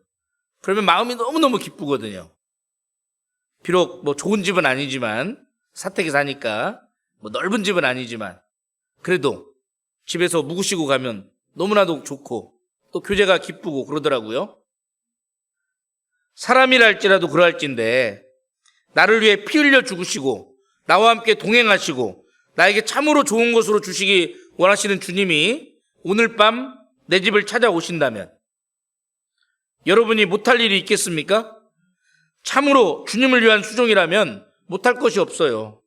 그러면 마음이 너무너무 기쁘거든요. 비록 뭐 좋은 집은 아니지만, 사택에 사니까 뭐 넓은 집은 아니지만, 그래도 집에서 묵으시고 가면 너무나도 좋고 또 교제가 기쁘고 그러더라고요. 사람이라 할지라도 그러할진데 나를 위해 피 흘려 죽으시고 나와 함께 동행하시고 나에게 참으로 좋은 것으로 주시기 원하시는 주님이 오늘 밤 내 집을 찾아오신다면 여러분이 못할 일이 있겠습니까? 참으로 주님을 위한 수종이라면 못할 것이 없어요.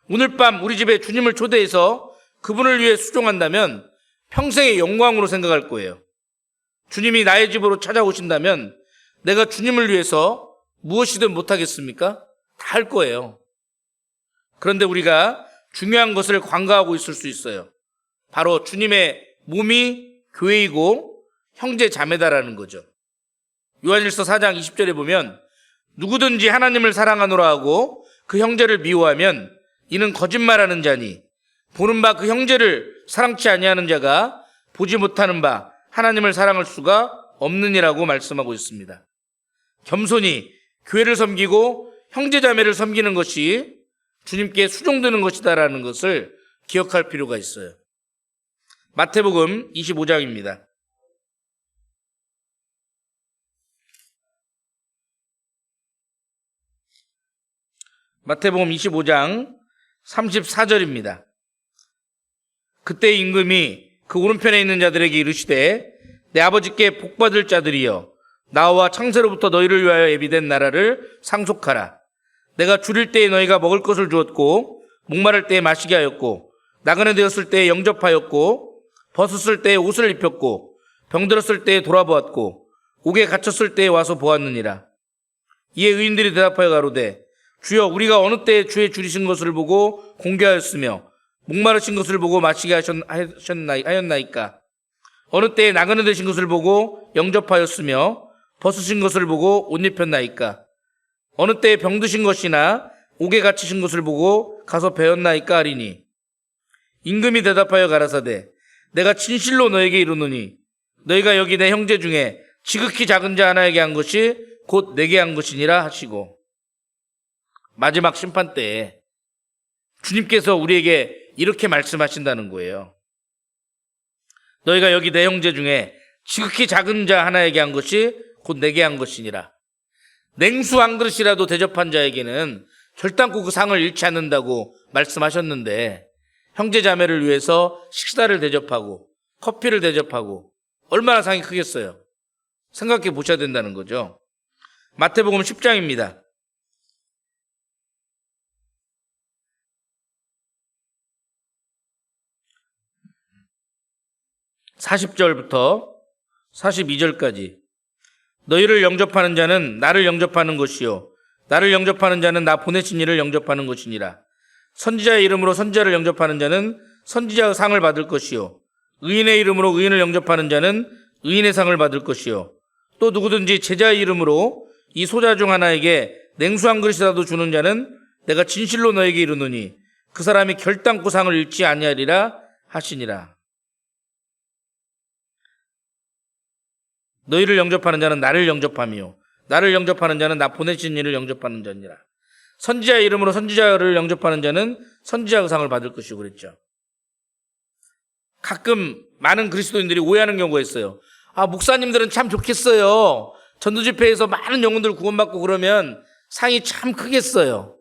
오늘 밤 우리 집에 주님을 초대해서 그분을 위해 수종한다면 평생의 영광으로 생각할 거예요. 주님이 나의 집으로 찾아오신다면 내가 주님을 위해서 무엇이든 못하겠습니까? 다 할 거예요. 그런데 우리가 중요한 것을 관가하고 있을 수 있어요. 바로 주님의 몸이 교회이고 형제 자매다라는 거죠. 요한일서 4장 20절에 보면 누구든지 하나님을 사랑하노라 하고 그 형제를 미워하면 이는 거짓말하는 자니 보는 바 그 형제를 사랑치 아니하는 자가 보지 못하는 바 하나님을 사랑할 수가 없느니라고 말씀하고 있습니다. 겸손히 교회를 섬기고 형제자매를 섬기는 것이 주님께 수종되는 것이다라는 것을 기억할 필요가 있어요. 마태복음 25장입니다. 마태복음 25장 34절입니다. 그때 임금이 그 오른편에 있는 자들에게 이르시되 내 아버지께 복받을 자들이여 나와 창세로부터 너희를 위하여 예비된 나라를 상속하라. 내가 줄일 때에 너희가 먹을 것을 주었고 목마를 때에 마시게 하였고 나그네 되었을 때에 영접하였고 벗었을 때에 옷을 입혔고 병들었을 때에 돌아보았고 옥에 갇혔을 때에 와서 보았느니라. 이에 의인들이 대답하여 가로되 주여 우리가 어느 때에 주의 줄이신 것을 보고 공개하였으며 목마르신 것을 보고 마시게 하였나이까? 어느 때에 나그네 되신 것을 보고 영접하였으며 벗으신 것을 보고 옷 입혔나이까? 어느 때에 병드신 것이나 옥에 갇히신 것을 보고 가서 배웠나이까 하리니 임금이 대답하여 가라사대 내가 진실로 너에게 이르노니 너희가 여기 내 형제 중에 지극히 작은 자 하나에게 한 것이 곧 내게 한 것이니라 하시고 마지막 심판 때에 주님께서 우리에게 이렇게 말씀하신다는 거예요. 너희가 여기 내 형제 중에 지극히 작은 자 하나에게 한 것이 곧 내게 한 것이니라. 냉수 한 그릇이라도 대접한 자에게는 결단코 그 상을 잃지 않는다고 말씀하셨는데 형제 자매를 위해서 식사를 대접하고 커피를 대접하고 얼마나 상이 크겠어요. 생각해 보셔야 된다는 거죠. 마태복음 10장입니다. 40절부터 42절까지 너희를 영접하는 자는 나를 영접하는 것이요 나를 영접하는 자는 나 보내신 이를 영접하는 것이니라. 선지자의 이름으로 선지자를 영접하는 자는 선지자의 상을 받을 것이요 의인의 이름으로 의인을 영접하는 자는 의인의 상을 받을 것이요 또 누구든지 제자의 이름으로 이 소자 중 하나에게 냉수 한 그릇이라도 주는 자는 내가 진실로 너에게 이르노니 그 사람이 결단코 상을 잃지 아니하리라 하시니라. 너희를 영접하는 자는 나를 영접하며 나를 영접하는 자는 나 보내신 이를 영접하는 자니라. 선지자의 이름으로 선지자를 영접하는 자는 선지자의 상을 받을 것이고 그랬죠. 가끔 많은 그리스도인들이 오해하는 경우가 있어요. 목사님들은 참 좋겠어요. 전도집회에서 많은 영혼들 구원받고 그러면 상이 참 크겠어요.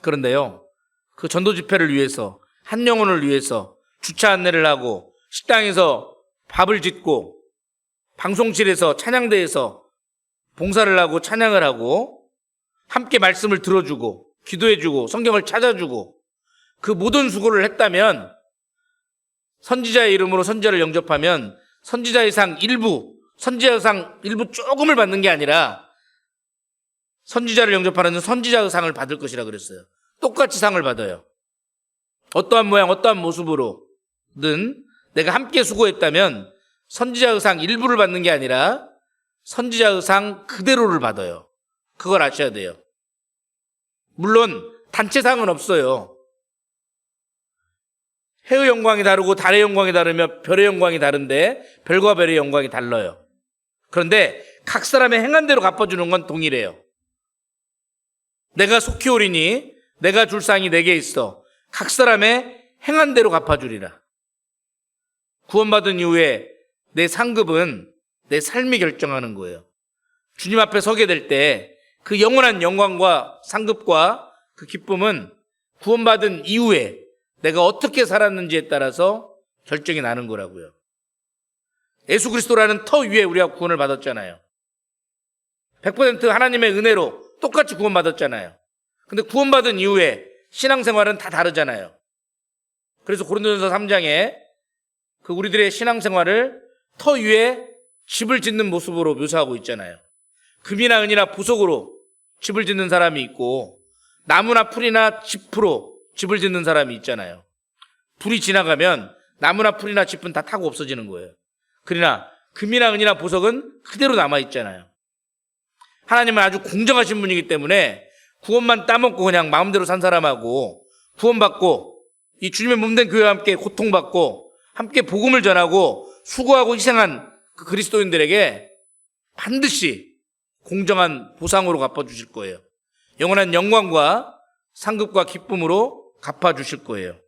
그런데요, 그 전도집회를 위해서 한 영혼을 위해서 주차 안내를 하고 식당에서 밥을 짓고 방송실에서 찬양대에서 봉사를 하고 찬양을 하고 함께 말씀을 들어주고 기도해주고 성경을 찾아주고 그 모든 수고를 했다면 선지자의 이름으로 선지자를 영접하면 선지자의 상 일부, 선지자의 상 일부 조금을 받는 게 아니라 선지자를 영접하는 선지자의 상을 받을 것이라 그랬어요. 똑같이 상을 받아요. 어떠한 모양, 어떠한 모습으로든 내가 함께 수고했다면 선지자의 상 일부를 받는 게 아니라 선지자의 상 그대로를 받아요. 그걸 아셔야 돼요. 물론 단체상은 없어요. 해의 영광이 다르고 달의 영광이 다르며 별의 영광이 다른데 별과 별의 영광이 달라요. 그런데 각 사람의 행한 대로 갚아주는 건 동일해요. 내가 속히 오리니 내가 줄 상이 내게 있어 각 사람의 행한 대로 갚아주리라. 구원받은 이후에 내 상급은 내 삶이 결정하는 거예요. 주님 앞에 서게 될 때 그 영원한 영광과 상급과 그 기쁨은 구원받은 이후에 내가 어떻게 살았는지에 따라서 결정이 나는 거라고요. 예수 그리스도라는 터 위에 우리가 구원을 받았잖아요. 100% 하나님의 은혜로 똑같이 구원받았잖아요. 근데 구원받은 이후에 신앙생활은 다 다르잖아요. 그래서 고린도전서 3장에 그 우리들의 신앙생활을 터 위에 집을 짓는 모습으로 묘사하고 있잖아요. 금이나 은이나 보석으로 집을 짓는 사람이 있고 나무나 풀이나 짚으로 집을 짓는 사람이 있잖아요. 불이 지나가면 나무나 풀이나 짚은 다 타고 없어지는 거예요. 그러나 금이나 은이나 보석은 그대로 남아있잖아요. 하나님은 아주 공정하신 분이기 때문에 구원만 따먹고 그냥 마음대로 산 사람하고 구원받고 이 주님의 몸된 교회와 함께 고통받고 함께 복음을 전하고 수고하고 희생한 그 그리스도인들에게 반드시 공정한 보상으로 갚아주실 거예요. 영원한 영광과 상급과 기쁨으로 갚아주실 거예요.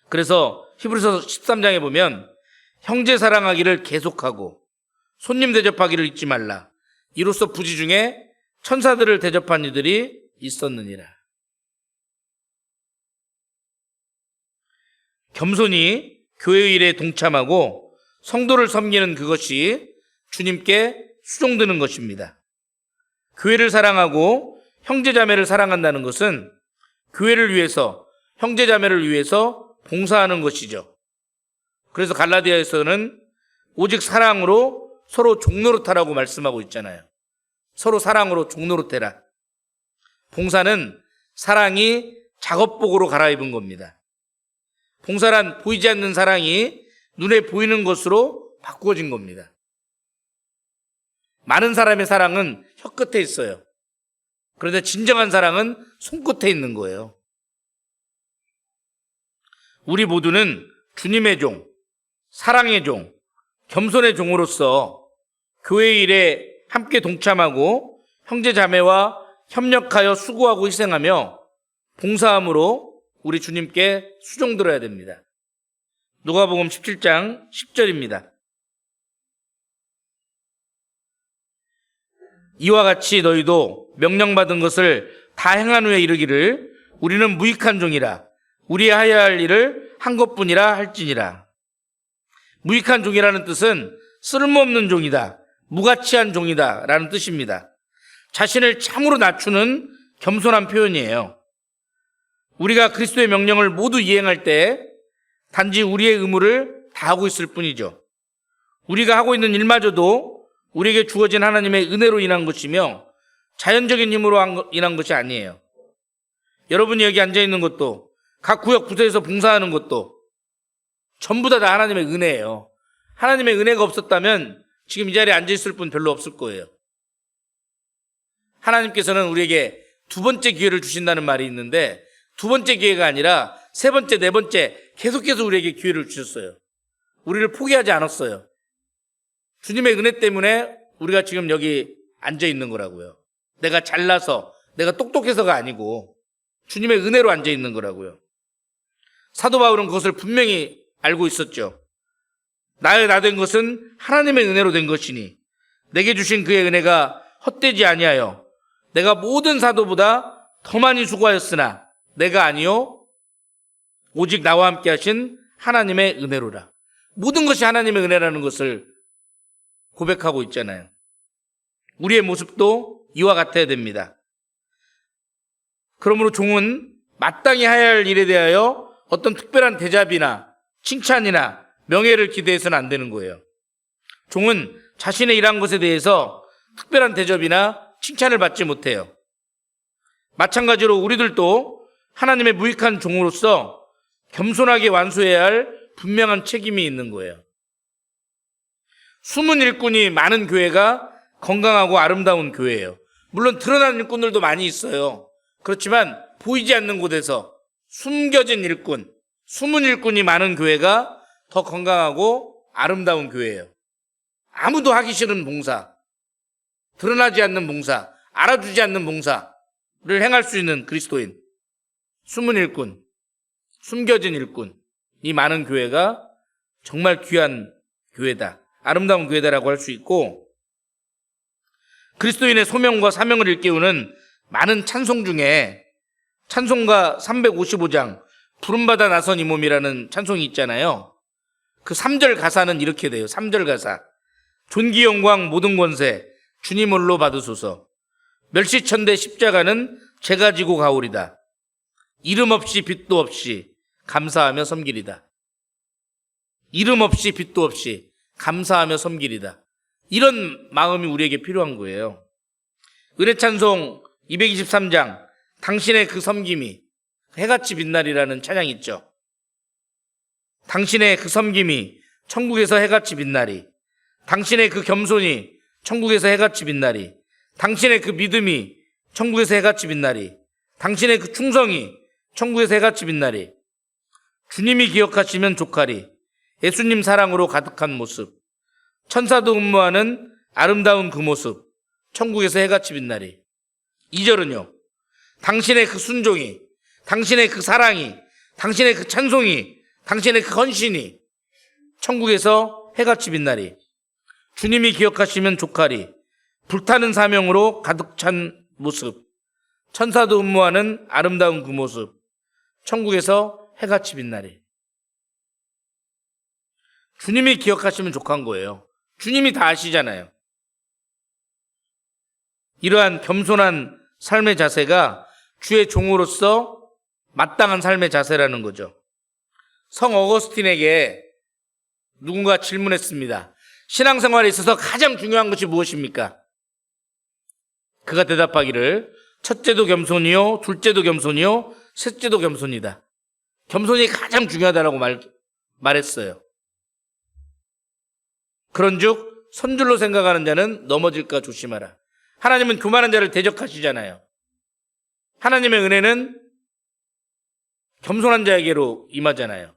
그래서 히브리서 13장에 보면 형제 사랑하기를 계속하고 손님 대접하기를 잊지 말라. 이로써 부지 중에 천사들을 대접한 이들이 있었느니라. 겸손히 교회 일에 동참하고 성도를 섬기는 그것이 주님께 수종드는 것입니다. 교회를 사랑하고 형제자매를 사랑한다는 것은 교회를 위해서 형제자매를 위해서 봉사하는 것이죠. 그래서 갈라디아에서는 오직 사랑으로 서로 종노릇하라고 말씀하고 있잖아요. 서로 사랑으로 종노릇해라. 봉사는 사랑이 작업복으로 갈아입은 겁니다. 봉사란 보이지 않는 사랑이 눈에 보이는 것으로 바꾸어진 겁니다. 많은 사람의 사랑은 혀끝에 있어요. 그런데 진정한 사랑은 손끝에 있는 거예요. 우리 모두는 주님의 종, 사랑의 종, 겸손의 종으로서 교회 일에 함께 동참하고 형제 자매와 협력하여 수고하고 희생하며 봉사함으로 우리 주님께 수종들어야 됩니다. 누가복음 17장 10절입니다. 이와 같이 너희도 명령받은 것을 다 행한 후에 이르기를 우리는 무익한 종이라 우리 하여야 할 일을 한 것뿐이라 할지니라. 무익한 종이라는 뜻은 쓸모없는 종이다, 무가치한 종이다 라는 뜻입니다. 자신을 참으로 낮추는 겸손한 표현이에요. 우리가 그리스도의 명령을 모두 이행할 때 단지 우리의 의무를 다하고 있을 뿐이죠. 우리가 하고 있는 일마저도 우리에게 주어진 하나님의 은혜로 인한 것이며 자연적인 힘으로 인한 것이 아니에요. 여러분이 여기 앉아있는 것도 각 구역 부서에서 봉사하는 것도 전부 다 하나님의 은혜예요. 하나님의 은혜가 없었다면 지금 이 자리에 앉아있을 분 별로 없을 거예요. 하나님께서는 우리에게 두 번째 기회를 주신다는 말이 있는데 두 번째 기회가 아니라 세 번째, 네 번째 계속해서 우리에게 기회를 주셨어요. 우리를 포기하지 않았어요. 주님의 은혜 때문에 우리가 지금 여기 앉아있는 거라고요. 내가 잘나서 내가 똑똑해서가 아니고 주님의 은혜로 앉아있는 거라고요. 사도 바울은 그것을 분명히 알고 있었죠. 나의 나 된 것은 하나님의 은혜로 된 것이니 내게 주신 그의 은혜가 헛되지 아니하여 내가 모든 사도보다 더 많이 수고하였으나 내가 아니요 오직 나와 함께 하신 하나님의 은혜로라. 모든 것이 하나님의 은혜라는 것을 고백하고 있잖아요. 우리의 모습도 이와 같아야 됩니다. 그러므로 종은 마땅히 해야 할 일에 대하여 어떤 특별한 대접이나 칭찬이나 명예를 기대해서는 안 되는 거예요. 종은 자신의 일한 것에 대해서 특별한 대접이나 칭찬을 받지 못해요. 마찬가지로 우리들도 하나님의 무익한 종으로서 겸손하게 완수해야 할 분명한 책임이 있는 거예요. 숨은 일꾼이 많은 교회가 건강하고 아름다운 교회예요. 물론 드러나는 일꾼들도 많이 있어요. 그렇지만 보이지 않는 곳에서 숨겨진 일꾼, 숨은 일꾼이 많은 교회가 더 건강하고 아름다운 교회예요. 아무도 하기 싫은 봉사, 드러나지 않는 봉사, 알아주지 않는 봉사를 행할 수 있는 그리스도인, 숨은 일꾼, 숨겨진 일꾼이 많은 교회가 정말 귀한 교회다, 아름다운 교회다라고 할 수 있고, 그리스도인의 소명과 사명을 일깨우는 많은 찬송 중에 찬송가 355장 부름받아 나선 이 몸이라는 찬송이 있잖아요. 그 3절 가사는 이렇게 돼요. 3절 가사. 존귀 영광 모든 권세 주님 홀로 받으소서. 멸시천대 십자가는 제가 지고 가오리다. 이름 없이 빛도 없이 감사하며 섬기리다. 이름 없이 빛도 없이 감사하며 섬기리다. 이런 마음이 우리에게 필요한 거예요. 은혜찬송 223장 당신의 그 섬김이 해같이 빛나리라는 찬양이 있죠. 당신의 그 섬김이 천국에서 해같이 빛나리, 당신의 그 겸손이 천국에서 해같이 빛나리, 당신의 그 믿음이 천국에서 해같이 빛나리, 당신의 그 충성이 천국에서 해같이 빛나리, 주님이 기억하시면 족하리, 예수님 사랑으로 가득한 모습, 천사도 음모하는 아름다운 그 모습, 천국에서 해같이 빛나리. 2절은요, 당신의 그 순종이, 당신의 그 사랑이, 당신의 그 찬송이, 당신의 그 헌신이 천국에서 해같이 빛나리. 주님이 기억하시면 족하리. 불타는 사명으로 가득 찬 모습, 천사도 음모하는 아름다운 그 모습, 천국에서 해같이 빛나리. 주님이 기억하시면 족한 거예요. 주님이 다 아시잖아요. 이러한 겸손한 삶의 자세가 주의 종으로서 마땅한 삶의 자세라는 거죠. 성 어거스틴에게 누군가 질문했습니다. 신앙생활에 있어서 가장 중요한 것이 무엇입니까? 그가 대답하기를 첫째도 겸손이요, 둘째도 겸손이요, 셋째도 겸손이다. 겸손이 가장 중요하다라고 말했어요. 그런즉 선줄로 생각하는 자는 넘어질까 조심하라. 하나님은 교만한 자를 대적하시잖아요. 하나님의 은혜는 겸손한 자에게로 임하잖아요.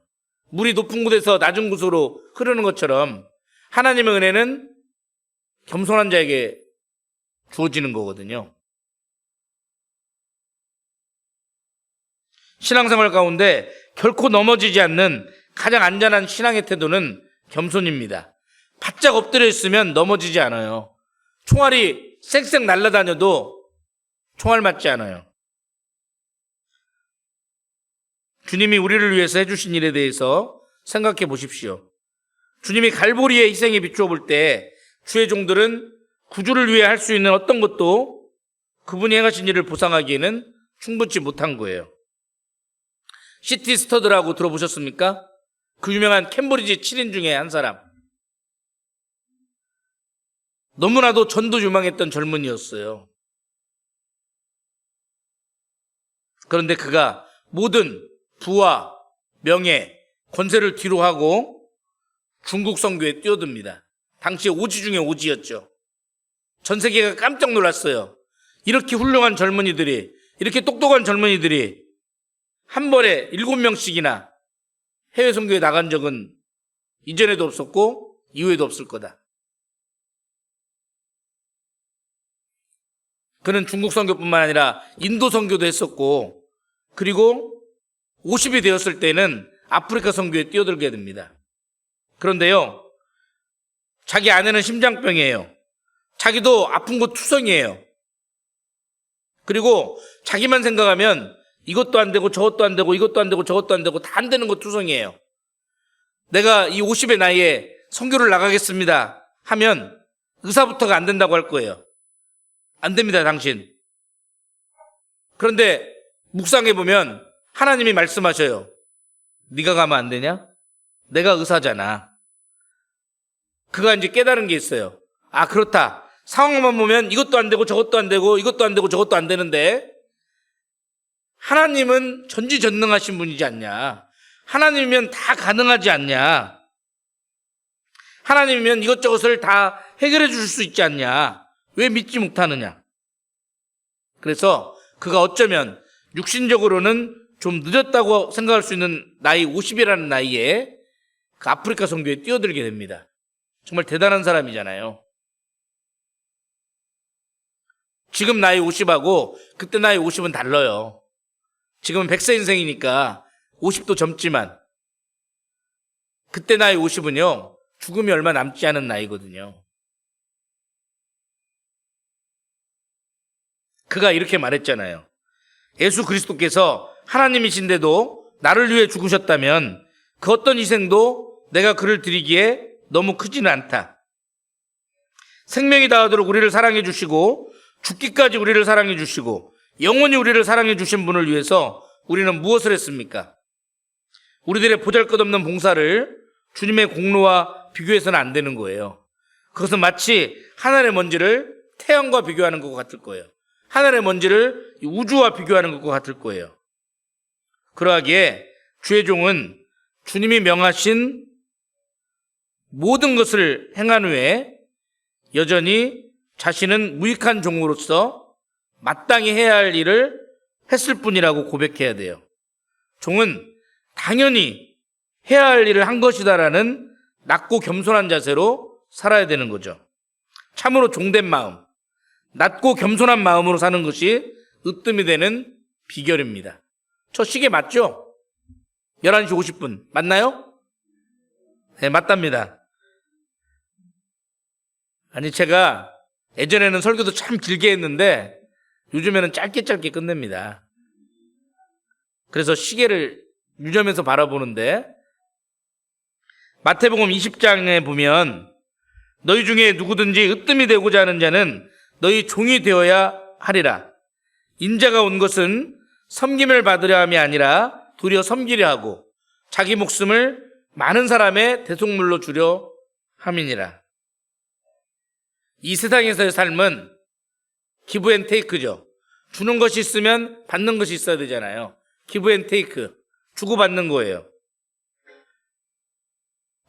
물이 높은 곳에서 낮은 곳으로 흐르는 것처럼 하나님의 은혜는 겸손한 자에게 주어지는 거거든요. 신앙생활 가운데 결코 넘어지지 않는 가장 안전한 신앙의 태도는 겸손입니다. 바짝 엎드려 있으면 넘어지지 않아요. 총알이 쌩쌩 날아다녀도 총알 맞지 않아요. 주님이 우리를 위해서 해주신 일에 대해서 생각해 보십시오. 주님이 갈보리의 희생에 비추어 볼 때 주의 종들은 구주를 위해 할 수 있는 어떤 것도 그분이 행하신 일을 보상하기에는 충분치 못한 거예요. 시티 스터드라고 들어보셨습니까? 그 유명한 캠브리지 7인 중에 한 사람. 너무나도 전도 유망했던 젊은이였어요. 그런데 그가 모든 부와 명예, 권세를 뒤로 하고 중국 선교에 뛰어듭니다. 당시에 오지 중에 오지였죠. 전 세계가 깜짝 놀랐어요. 이렇게 훌륭한 젊은이들이, 이렇게 똑똑한 젊은이들이 한 번에 7명씩이나 해외 선교에 나간 적은 이전에도 없었고 이후에도 없을 거다. 그는 중국 선교뿐만 아니라 인도 선교도 했었고, 그리고 50이 되었을 때는 아프리카 선교에 뛰어들게 됩니다. 그런데요, 자기 아내는 심장병이에요. 자기도 아픈 거 투성이에요. 그리고 자기만 생각하면 이것도 안 되고 저것도 안 되고 이것도 안 되고 저것도 안 되고 다 안 되는 거 투성이에요. 내가 이 50의 나이에 선교를 나가겠습니다 하면 의사부터가 안 된다고 할 거예요. 안 됩니다, 당신. 그런데 묵상해 보면 하나님이 말씀하셔요. 네가 가면 안 되냐? 내가 의사잖아. 그가 이제 깨달은 게 있어요. 아, 그렇다. 상황만 보면 이것도 안 되고 저것도 안 되고 이것도 안 되고 저것도 안 되는데 하나님은 전지전능하신 분이지 않냐? 하나님이면 다 가능하지 않냐? 하나님이면 이것저것을 다 해결해 줄 수 있지 않냐? 왜 믿지 못하느냐? 그래서 그가 어쩌면 육신적으로는 좀 늦었다고 생각할 수 있는 나이 50이라는 나이에 그 아프리카 선교에 뛰어들게 됩니다. 정말 대단한 사람이잖아요. 지금 나이 50하고 그때 나이 50은 달라요. 지금은 100세 인생이니까 50도 젊지만 그때 나이 50은요, 죽음이 얼마 남지 않은 나이거든요. 그가 이렇게 말했잖아요. 예수 그리스도께서 하나님이신데도 나를 위해 죽으셨다면 그 어떤 희생도 내가 그를 드리기에 너무 크지는 않다. 생명이 다하도록 우리를 사랑해 주시고 죽기까지 우리를 사랑해 주시고 영원히 우리를 사랑해 주신 분을 위해서 우리는 무엇을 했습니까? 우리들의 보잘것없는 봉사를 주님의 공로와 비교해서는 안 되는 거예요. 그것은 마치 하늘의 먼지를 태양과 비교하는 것 같을 거예요. 하늘의 먼지를 우주와 비교하는 것과 같을 거예요. 그러하기에 주의 종은 주님이 명하신 모든 것을 행한 후에 여전히 자신은 무익한 종으로서 마땅히 해야 할 일을 했을 뿐이라고 고백해야 돼요. 종은 당연히 해야 할 일을 한 것이다라는 낮고 겸손한 자세로 살아야 되는 거죠. 참으로 종된 마음, 낮고 겸손한 마음으로 사는 것이 으뜸이 되는 비결입니다. 저 시계 맞죠? 11시 50분 맞나요? 네, 맞답니다. 아니, 제가 예전에는 설교도 참 길게 했는데 요즘에는 짧게 끝냅니다. 그래서 시계를 유념해서 바라보는데, 마태복음 20장에 보면 너희 중에 누구든지 으뜸이 되고자 하는 자는 너희 종이 되어야 하리라. 인자가 온 것은 섬김을 받으려 함이 아니라 도리어 섬기려 하고 자기 목숨을 많은 사람의 대속물로 주려 함이니라. 이 세상에서의 삶은 기브 앤 테이크죠. 주는 것이 있으면 받는 것이 있어야 되잖아요. 기브 앤 테이크, 주고받는 거예요.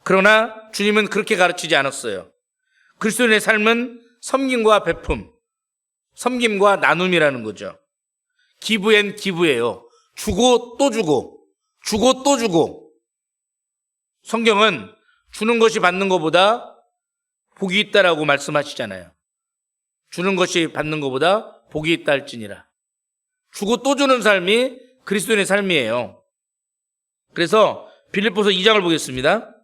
그러나 주님은 그렇게 가르치지 않았어요. 그리스도인의 삶은 섬김과 베품, 섬김과 나눔이라는 거죠. 기브 앤 기브예요. 주고 또 주고, 주고 또 주고. 성경은 주는 것이 받는 것보다 복이 있다라고 말씀하시잖아요. 주는 것이 받는 것보다 복이 있다 할지니라. 주고 또 주는 삶이 그리스도인의 삶이에요. 그래서 빌립보서 2장을 보겠습니다.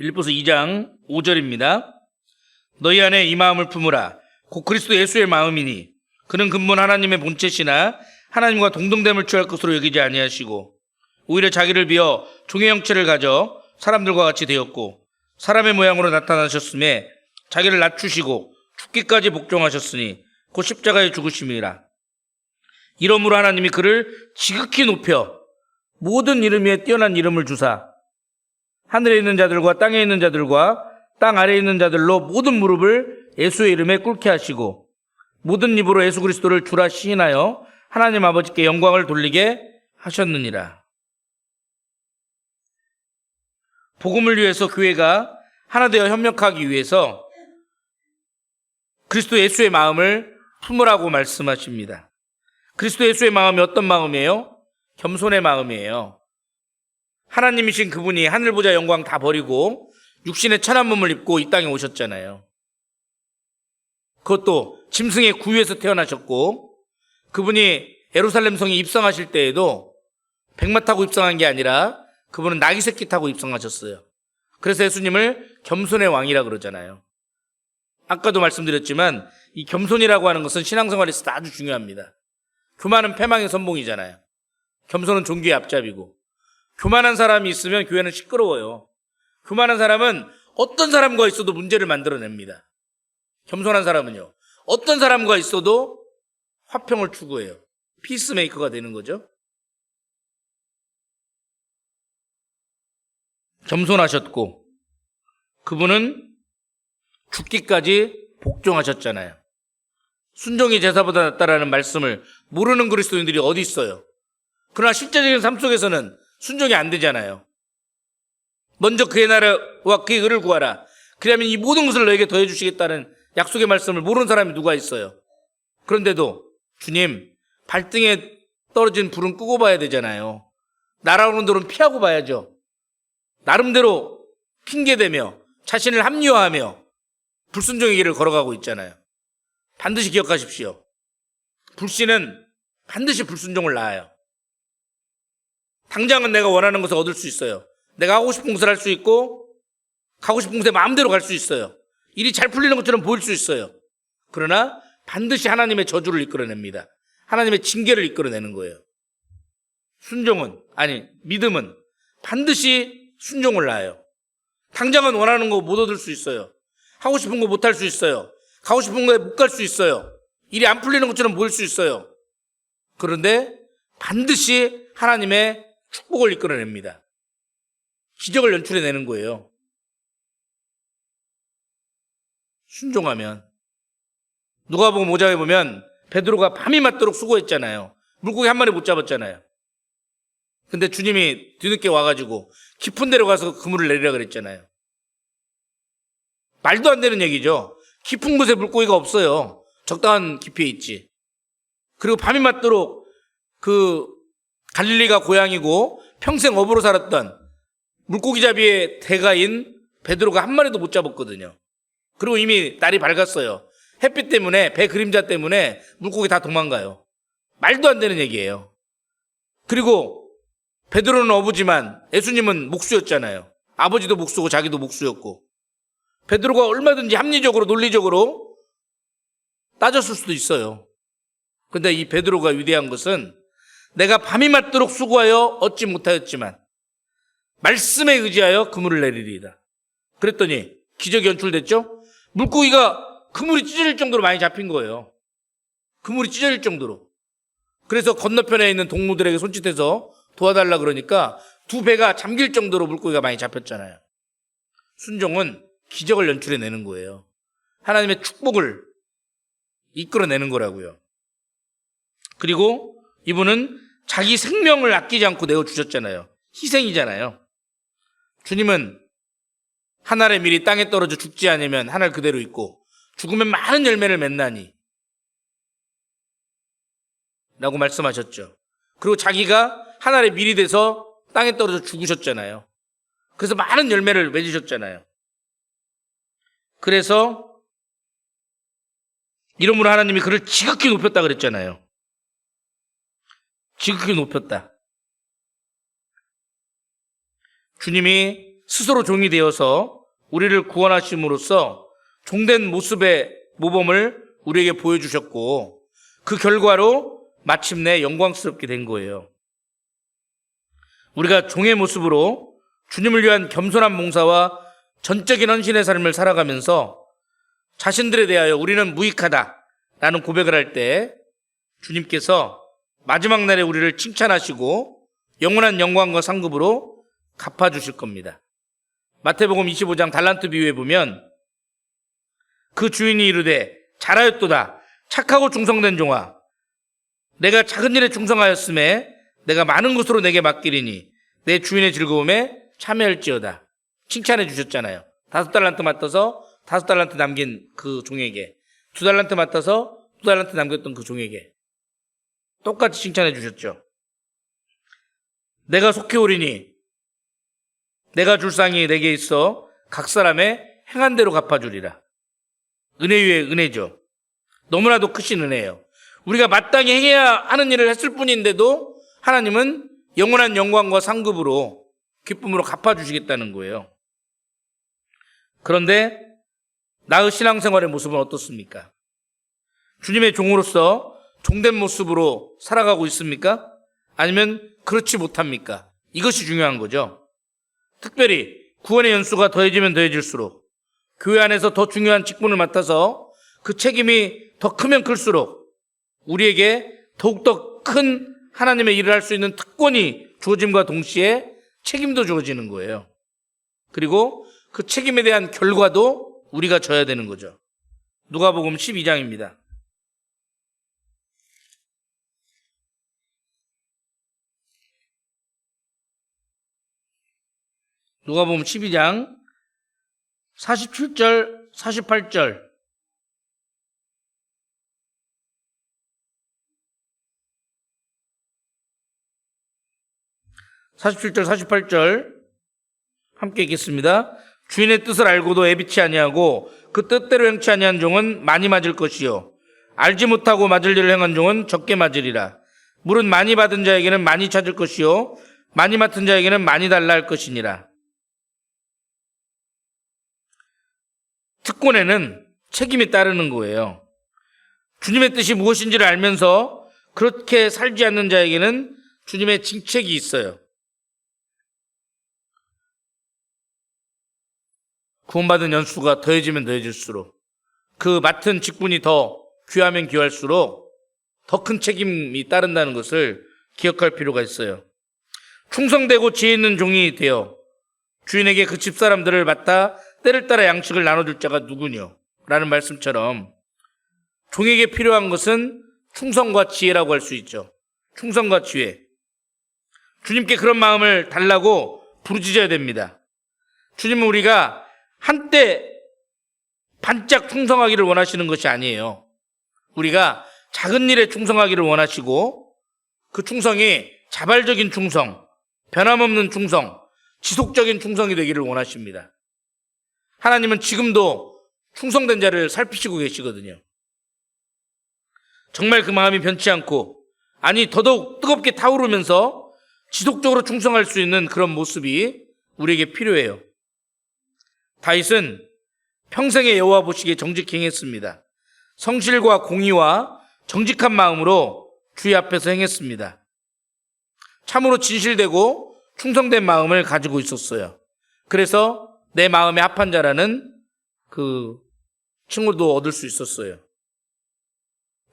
빌립보서 2장 5절입니다. 너희 안에 이 마음을 품으라. 곧 그리스도 예수의 마음이니 그는 근본 하나님의 본체시나 하나님과 동등됨을 취할 것으로 여기지 아니하시고 오히려 자기를 비어 종의 형체를 가져 사람들과 같이 되었고 사람의 모양으로 나타나셨음에 자기를 낮추시고 죽기까지 복종하셨으니 곧 십자가에 죽으심이라. 이러므로 하나님이 그를 지극히 높여 모든 이름 위에 뛰어난 이름을 주사 하늘에 있는 자들과 땅에 있는 자들과 땅 아래에 있는 자들로 모든 무릎을 예수의 이름에 꿇게 하시고 모든 입으로 예수 그리스도를 주라 시인하여 하나님 아버지께 영광을 돌리게 하셨느니라. 복음을 위해서 교회가 하나 되어 협력하기 위해서 그리스도 예수의 마음을 품으라고 말씀하십니다. 그리스도 예수의 마음이 어떤 마음이에요? 겸손의 마음이에요. 하나님이신 그분이 하늘 보좌 영광 다 버리고 육신의 천한 몸을 입고 이 땅에 오셨잖아요. 그것도 짐승의 구유에서 태어나셨고 그분이 예루살렘 성에 입성하실 때에도 백마 타고 입성한 게 아니라 그분은 나귀 새끼 타고 입성하셨어요. 그래서 예수님을 겸손의 왕이라 그러잖아요. 아까도 말씀드렸지만 이 겸손이라고 하는 것은 신앙생활에서 아주 중요합니다. 교만은 패망의 선봉이잖아요. 겸손은 종교의 앞잡이고 교만한 사람이 있으면 교회는 시끄러워요. 교만한 사람은 어떤 사람과 있어도 문제를 만들어냅니다. 겸손한 사람은요, 어떤 사람과 있어도 화평을 추구해요. 피스메이커가 되는 거죠. 겸손하셨고 그분은 죽기까지 복종하셨잖아요. 순종이 제사보다 낫다라는 말씀을 모르는 그리스도인들이 어디 있어요. 그러나 실제적인 삶 속에서는 순종이 안 되잖아요. 먼저 그의 나라와 그의 의를 구하라. 그러면 이 모든 것을 너에게 더해 주시겠다는 약속의 말씀을 모르는 사람이 누가 있어요. 그런데도 주님, 발등에 떨어진 불은 끄고 봐야 되잖아요. 날아오는 돌은 피하고 봐야죠. 나름대로 핑계대며 자신을 합리화하며 불순종의 길을 걸어가고 있잖아요. 반드시 기억하십시오. 불신은 반드시 불순종을 낳아요. 당장은 내가 원하는 것을 얻을 수 있어요. 내가 하고 싶은 것을 할 수 있고 가고 싶은 곳에 마음대로 갈 수 있어요. 일이 잘 풀리는 것처럼 보일 수 있어요. 그러나 반드시 하나님의 저주를 이끌어냅니다. 하나님의 징계를 이끌어내는 거예요. 믿음은 반드시 순종을 낳아요. 당장은 원하는 거 못 얻을 수 있어요. 하고 싶은 거 못 할 수 있어요. 가고 싶은 거에 못 갈 수 있어요. 일이 안 풀리는 것처럼 보일 수 있어요. 그런데 반드시 하나님의 축복을 이끌어냅니다. 기적을 연출해내는 거예요. 순종하면. 누가복음 5장에 보면 베드로가 밤이 맞도록 수고했잖아요. 물고기 한 마리 못 잡았잖아요. 근데 주님이 뒤늦게 와가지고 깊은 데로 가서 그물을 내리라 그랬잖아요. 말도 안 되는 얘기죠. 깊은 곳에 물고기가 없어요. 적당한 깊이에 있지. 그리고 밤이 맞도록 그 갈릴리가 고향이고 평생 어부로 살았던 물고기잡이의 대가인 베드로가 한 마리도 못 잡았거든요. 그리고 이미 날이 밝았어요. 햇빛 때문에, 배 그림자 때문에 물고기 다 도망가요. 말도 안 되는 얘기예요. 그리고 베드로는 어부지만 예수님은 목수였잖아요. 아버지도 목수고 자기도 목수였고. 베드로가 얼마든지 합리적으로 논리적으로 따졌을 수도 있어요. 근데 이 베드로가 위대한 것은 내가 밤이 맞도록 수고하여 얻지 못하였지만 말씀에 의지하여 그물을 내리리이다. 그랬더니 기적이 연출됐죠? 물고기가 그물이 찢어질 정도로 많이 잡힌 거예요. 그물이 찢어질 정도로. 그래서 건너편에 있는 동무들에게 손짓해서 도와달라 그러니까 두 배가 잠길 정도로 물고기가 많이 잡혔잖아요. 순종은 기적을 연출해내는 거예요. 하나님의 축복을 이끌어내는 거라고요. 그리고 이분은 자기 생명을 아끼지 않고 내어주셨잖아요. 희생이잖아요. 주님은 한 알의 밀이 땅에 떨어져 죽지 않으면 한 알 그대로 있고 죽으면 많은 열매를 맺나니 라고 말씀하셨죠. 그리고 자기가 한 알의 밀이 돼서 땅에 떨어져 죽으셨잖아요. 그래서 많은 열매를 맺으셨잖아요. 그래서 이러므로 하나님이 그를 지극히 높였다 그랬잖아요. 지극히 높였다. 주님이 스스로 종이 되어서 우리를 구원하심으로써 종된 모습의 모범을 우리에게 보여주셨고 그 결과로 마침내 영광스럽게 된 거예요. 우리가 종의 모습으로 주님을 위한 겸손한 봉사와 전적인 헌신의 삶을 살아가면서 자신들에 대하여 우리는 무익하다라는 고백을 할 때 주님께서 마지막 날에 우리를 칭찬하시고 영원한 영광과 상급으로 갚아주실 겁니다. 마태복음 25장 달란트 비유에 보면 그 주인이 이르되 잘하였도다 착하고 충성된 종아 내가 작은 일에 충성하였음에 내가 많은 것으로 내게 맡기리니 내 주인의 즐거움에 참여할지어다. 칭찬해 주셨잖아요. 5달란트 맡아서 5달란트 남긴 그 종에게 2달란트 맡아서 2달란트 남겼던 그 종에게 똑같이 칭찬해 주셨죠. 내가 속히 오리니 내가 줄 상이 내게 있어 각 사람의 행한 대로 갚아주리라. 은혜 위에 은혜죠. 너무나도 크신 은혜예요. 우리가 마땅히 행해야 하는 일을 했을 뿐인데도 하나님은 영원한 영광과 상급으로 기쁨으로 갚아주시겠다는 거예요. 그런데 나의 신앙생활의 모습은 어떻습니까? 주님의 종으로서 종된 모습으로 살아가고 있습니까? 아니면 그렇지 못합니까? 이것이 중요한 거죠. 특별히 구원의 연수가 더해지면 더해질수록 교회 안에서 더 중요한 직분을 맡아서 그 책임이 더 크면 클수록 우리에게 더욱더 큰 하나님의 일을 할 수 있는 특권이 주어짐과 동시에 책임도 주어지는 거예요. 그리고 그 책임에 대한 결과도 우리가 져야 되는 거죠. 누가복음 12장입니다. 누가복음 12장 47절, 48절. (47절) 48절 함께 읽겠습니다. 주인의 뜻을 알고도 애비치 아니하고 그 뜻대로 행치 아니한 종은 많이 맞을 것이요 알지 못하고 맞을 일을 행한 종은 적게 맞으리라. 물은 많이 받은 자에게는 많이 찾을 것이요 많이 맡은 자에게는 많이 달라 할 것이니라. 특권에는 책임이 따르는 거예요. 주님의 뜻이 무엇인지를 알면서 그렇게 살지 않는 자에게는 주님의 징책이 있어요. 구원받은 연수가 더해지면 더해질수록, 그 맡은 직분이 더 귀하면 귀할수록 더 큰 책임이 따른다는 것을 기억할 필요가 있어요. 충성되고 지혜 있는 종이 되어 주인에게 그 집사람들을 맡아 때를 따라 양식을 나눠줄 자가 누구뇨? 라는 말씀처럼 종에게 필요한 것은 충성과 지혜라고 할 수 있죠. 충성과 지혜. 주님께 그런 마음을 달라고 부르짖어야 됩니다. 주님은 우리가 한때 반짝 충성하기를 원하시는 것이 아니에요. 우리가 작은 일에 충성하기를 원하시고 그 충성이 자발적인 충성, 변함없는 충성, 지속적인 충성이 되기를 원하십니다. 하나님은 지금도 충성된 자를 살피시고 계시거든요. 정말 그 마음이 변치 않고, 아니 더더욱 뜨겁게 타오르면서 지속적으로 충성할 수 있는 그런 모습이 우리에게 필요해요. 다윗은 평생의 여호와 보시기에 정직히 행했습니다. 성실과 공의와 정직한 마음으로 주의 앞에서 행했습니다. 참으로 진실되고 충성된 마음을 가지고 있었어요. 그래서 내 마음에 합한 자라는 그 칭호도 얻을 수 있었어요.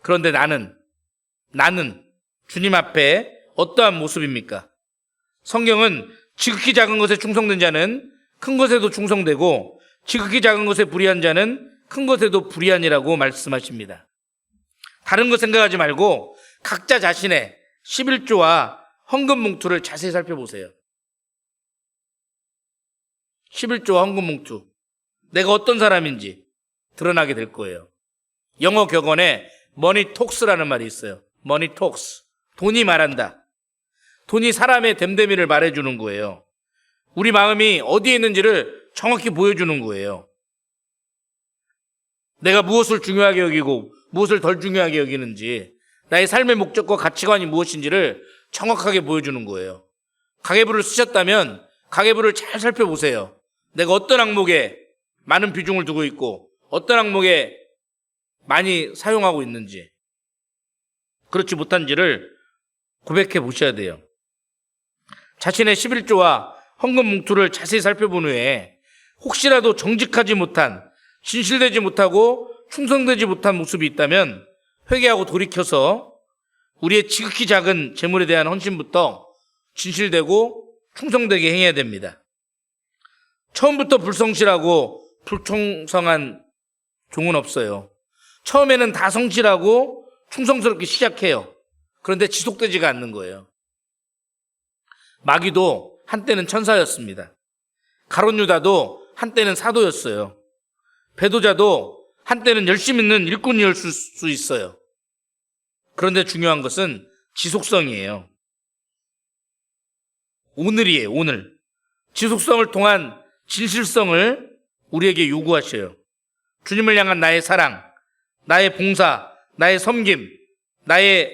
그런데 나는 주님 앞에 어떠한 모습입니까? 성경은 지극히 작은 것에 충성된 자는 큰 것에도 충성되고 지극히 작은 것에 불의한 자는 큰 것에도 불의하니라고 말씀하십니다. 다른 거 생각하지 말고 각자 자신의 11조와 헌금 뭉투를 자세히 살펴보세요. 11조와 헌금 뭉투, 내가 어떤 사람인지 드러나게 될 거예요. 영어 격언에 money talks라는 말이 있어요. money talks, 돈이 말한다. 돈이 사람의 됨됨이를 말해주는 거예요. 우리 마음이 어디에 있는지를 정확히 보여주는 거예요. 내가 무엇을 중요하게 여기고 무엇을 덜 중요하게 여기는지, 나의 삶의 목적과 가치관이 무엇인지를 정확하게 보여주는 거예요. 가계부를 쓰셨다면 가계부를 잘 살펴보세요. 내가 어떤 항목에 많은 비중을 두고 있고 어떤 항목에 많이 사용하고 있는지, 그렇지 못한지를 고백해 보셔야 돼요. 자신의 11조와 헌금 뭉투를 자세히 살펴본 후에 혹시라도 정직하지 못한, 진실되지 못하고 충성되지 못한 모습이 있다면 회개하고 돌이켜서 우리의 지극히 작은 재물에 대한 헌신부터 진실되고 충성되게 행해야 됩니다. 처음부터 불성실하고 불충성한 종은 없어요. 처음에는 다 성실하고 충성스럽게 시작해요. 그런데 지속되지가 않는 거예요. 마귀도 한때는 천사였습니다. 가룟 유다도 한때는 사도였어요. 배도자도 한때는 열심 있는 일꾼이었을 수 있어요. 그런데 중요한 것은 지속성이에요. 오늘이에요, 오늘. 지속성을 통한 진실성을 우리에게 요구하셔요. 주님을 향한 나의 사랑, 나의 봉사, 나의 섬김, 나의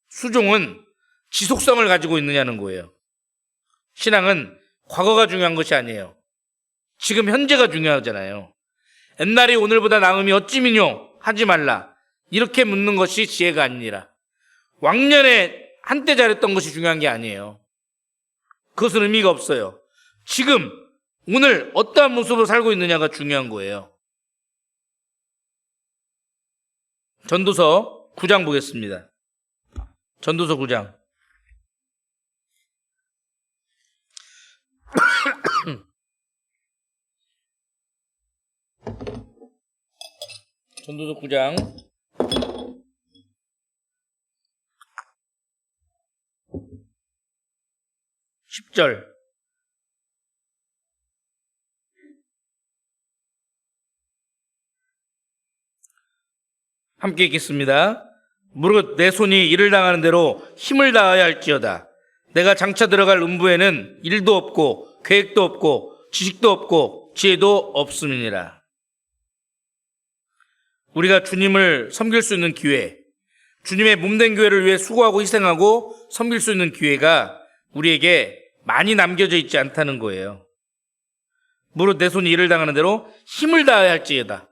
수종은 지속성을 가지고 있느냐는 거예요. 신앙은 과거가 중요한 것이 아니에요. 지금 현재가 중요하잖아요. 옛날이 오늘보다 나음이 어찌미뇨 하지 말라, 이렇게 묻는 것이 지혜가 아니니라. 왕년에 한때 잘했던 것이 중요한 게 아니에요. 그것은 의미가 없어요. 지금 오늘 어떠한 모습으로 살고 있느냐가 중요한 거예요. 전도서 9장 보겠습니다. 전도서 9장. 전도서 9장 10절. 함께 읽겠습니다. 무릇 내 손이 일을 당하는 대로 힘을 다하여 할지어다. 내가 장차 들어갈 음부에는 일도 없고 계획도 없고 지식도 없고 지혜도 없음이니라. 우리가 주님을 섬길 수 있는 기회, 주님의 몸된 교회를 위해 수고하고 희생하고 섬길 수 있는 기회가 우리에게 많이 남겨져 있지 않다는 거예요. 무릇 내 손이 일을 당하는 대로 힘을 다하여 할지어다.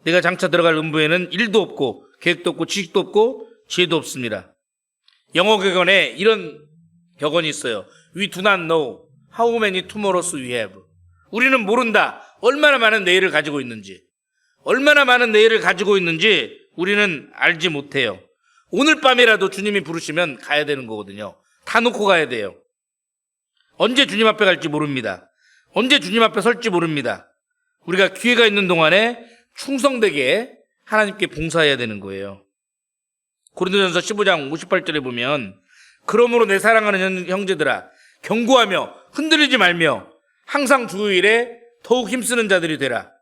내가 장차 들어갈 음부에는 일도 없고 계획도 없고 지식도 없고 지혜도 없습니다. 영어 격언에 이런 격언이 있어요. We do not know how many tomorrows we have. 우리는 모른다. 얼마나 많은 내일을 가지고 있는지. 얼마나 많은 내일을 가지고 있는지 우리는 알지 못해요. 오늘 밤이라도 주님이 부르시면 가야 되는 거거든요. 다 놓고 가야 돼요. 언제 주님 앞에 갈지 모릅니다. 언제 주님 앞에 설지 모릅니다. 우리가 기회가 있는 동안에 충성되게 하나님께 봉사해야 되는 거예요. 고린도전서 15장 58절에 보면 그러므로 내 사랑하는 형제들아 경고하며 흔들리지 말며 항상 주일에 더욱 힘쓰는 자들이 되라.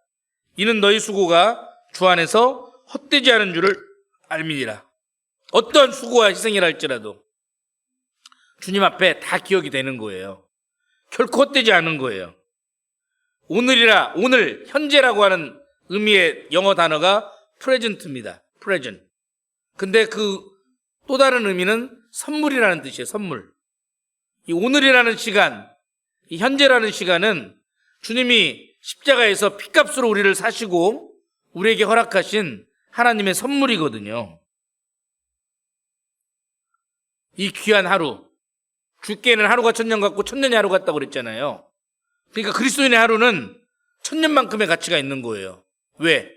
이는 너희 수고가 주 안에서 헛되지 않은 줄을 알미니라. 어떤 수고와 희생이라 할지라도 주님 앞에 다 기억이 되는 거예요. 결코 헛되지 않은 거예요. 오늘이라, 오늘, 현재라고 하는 의미의 영어 단어가 present입니다. present. 근데 그 또 다른 의미는 선물이라는 뜻이에요. 선물. 이 오늘이라는 시간, 이 현재라는 시간은 주님이 십자가에서 피값으로 우리를 사시고 우리에게 허락하신 하나님의 선물이거든요. 이 귀한 하루, 주께는 하루가 천년 같고 천년이 하루 같다고 그랬잖아요. 그러니까 그리스도인의 하루는 천년만큼의 가치가 있는 거예요. 왜?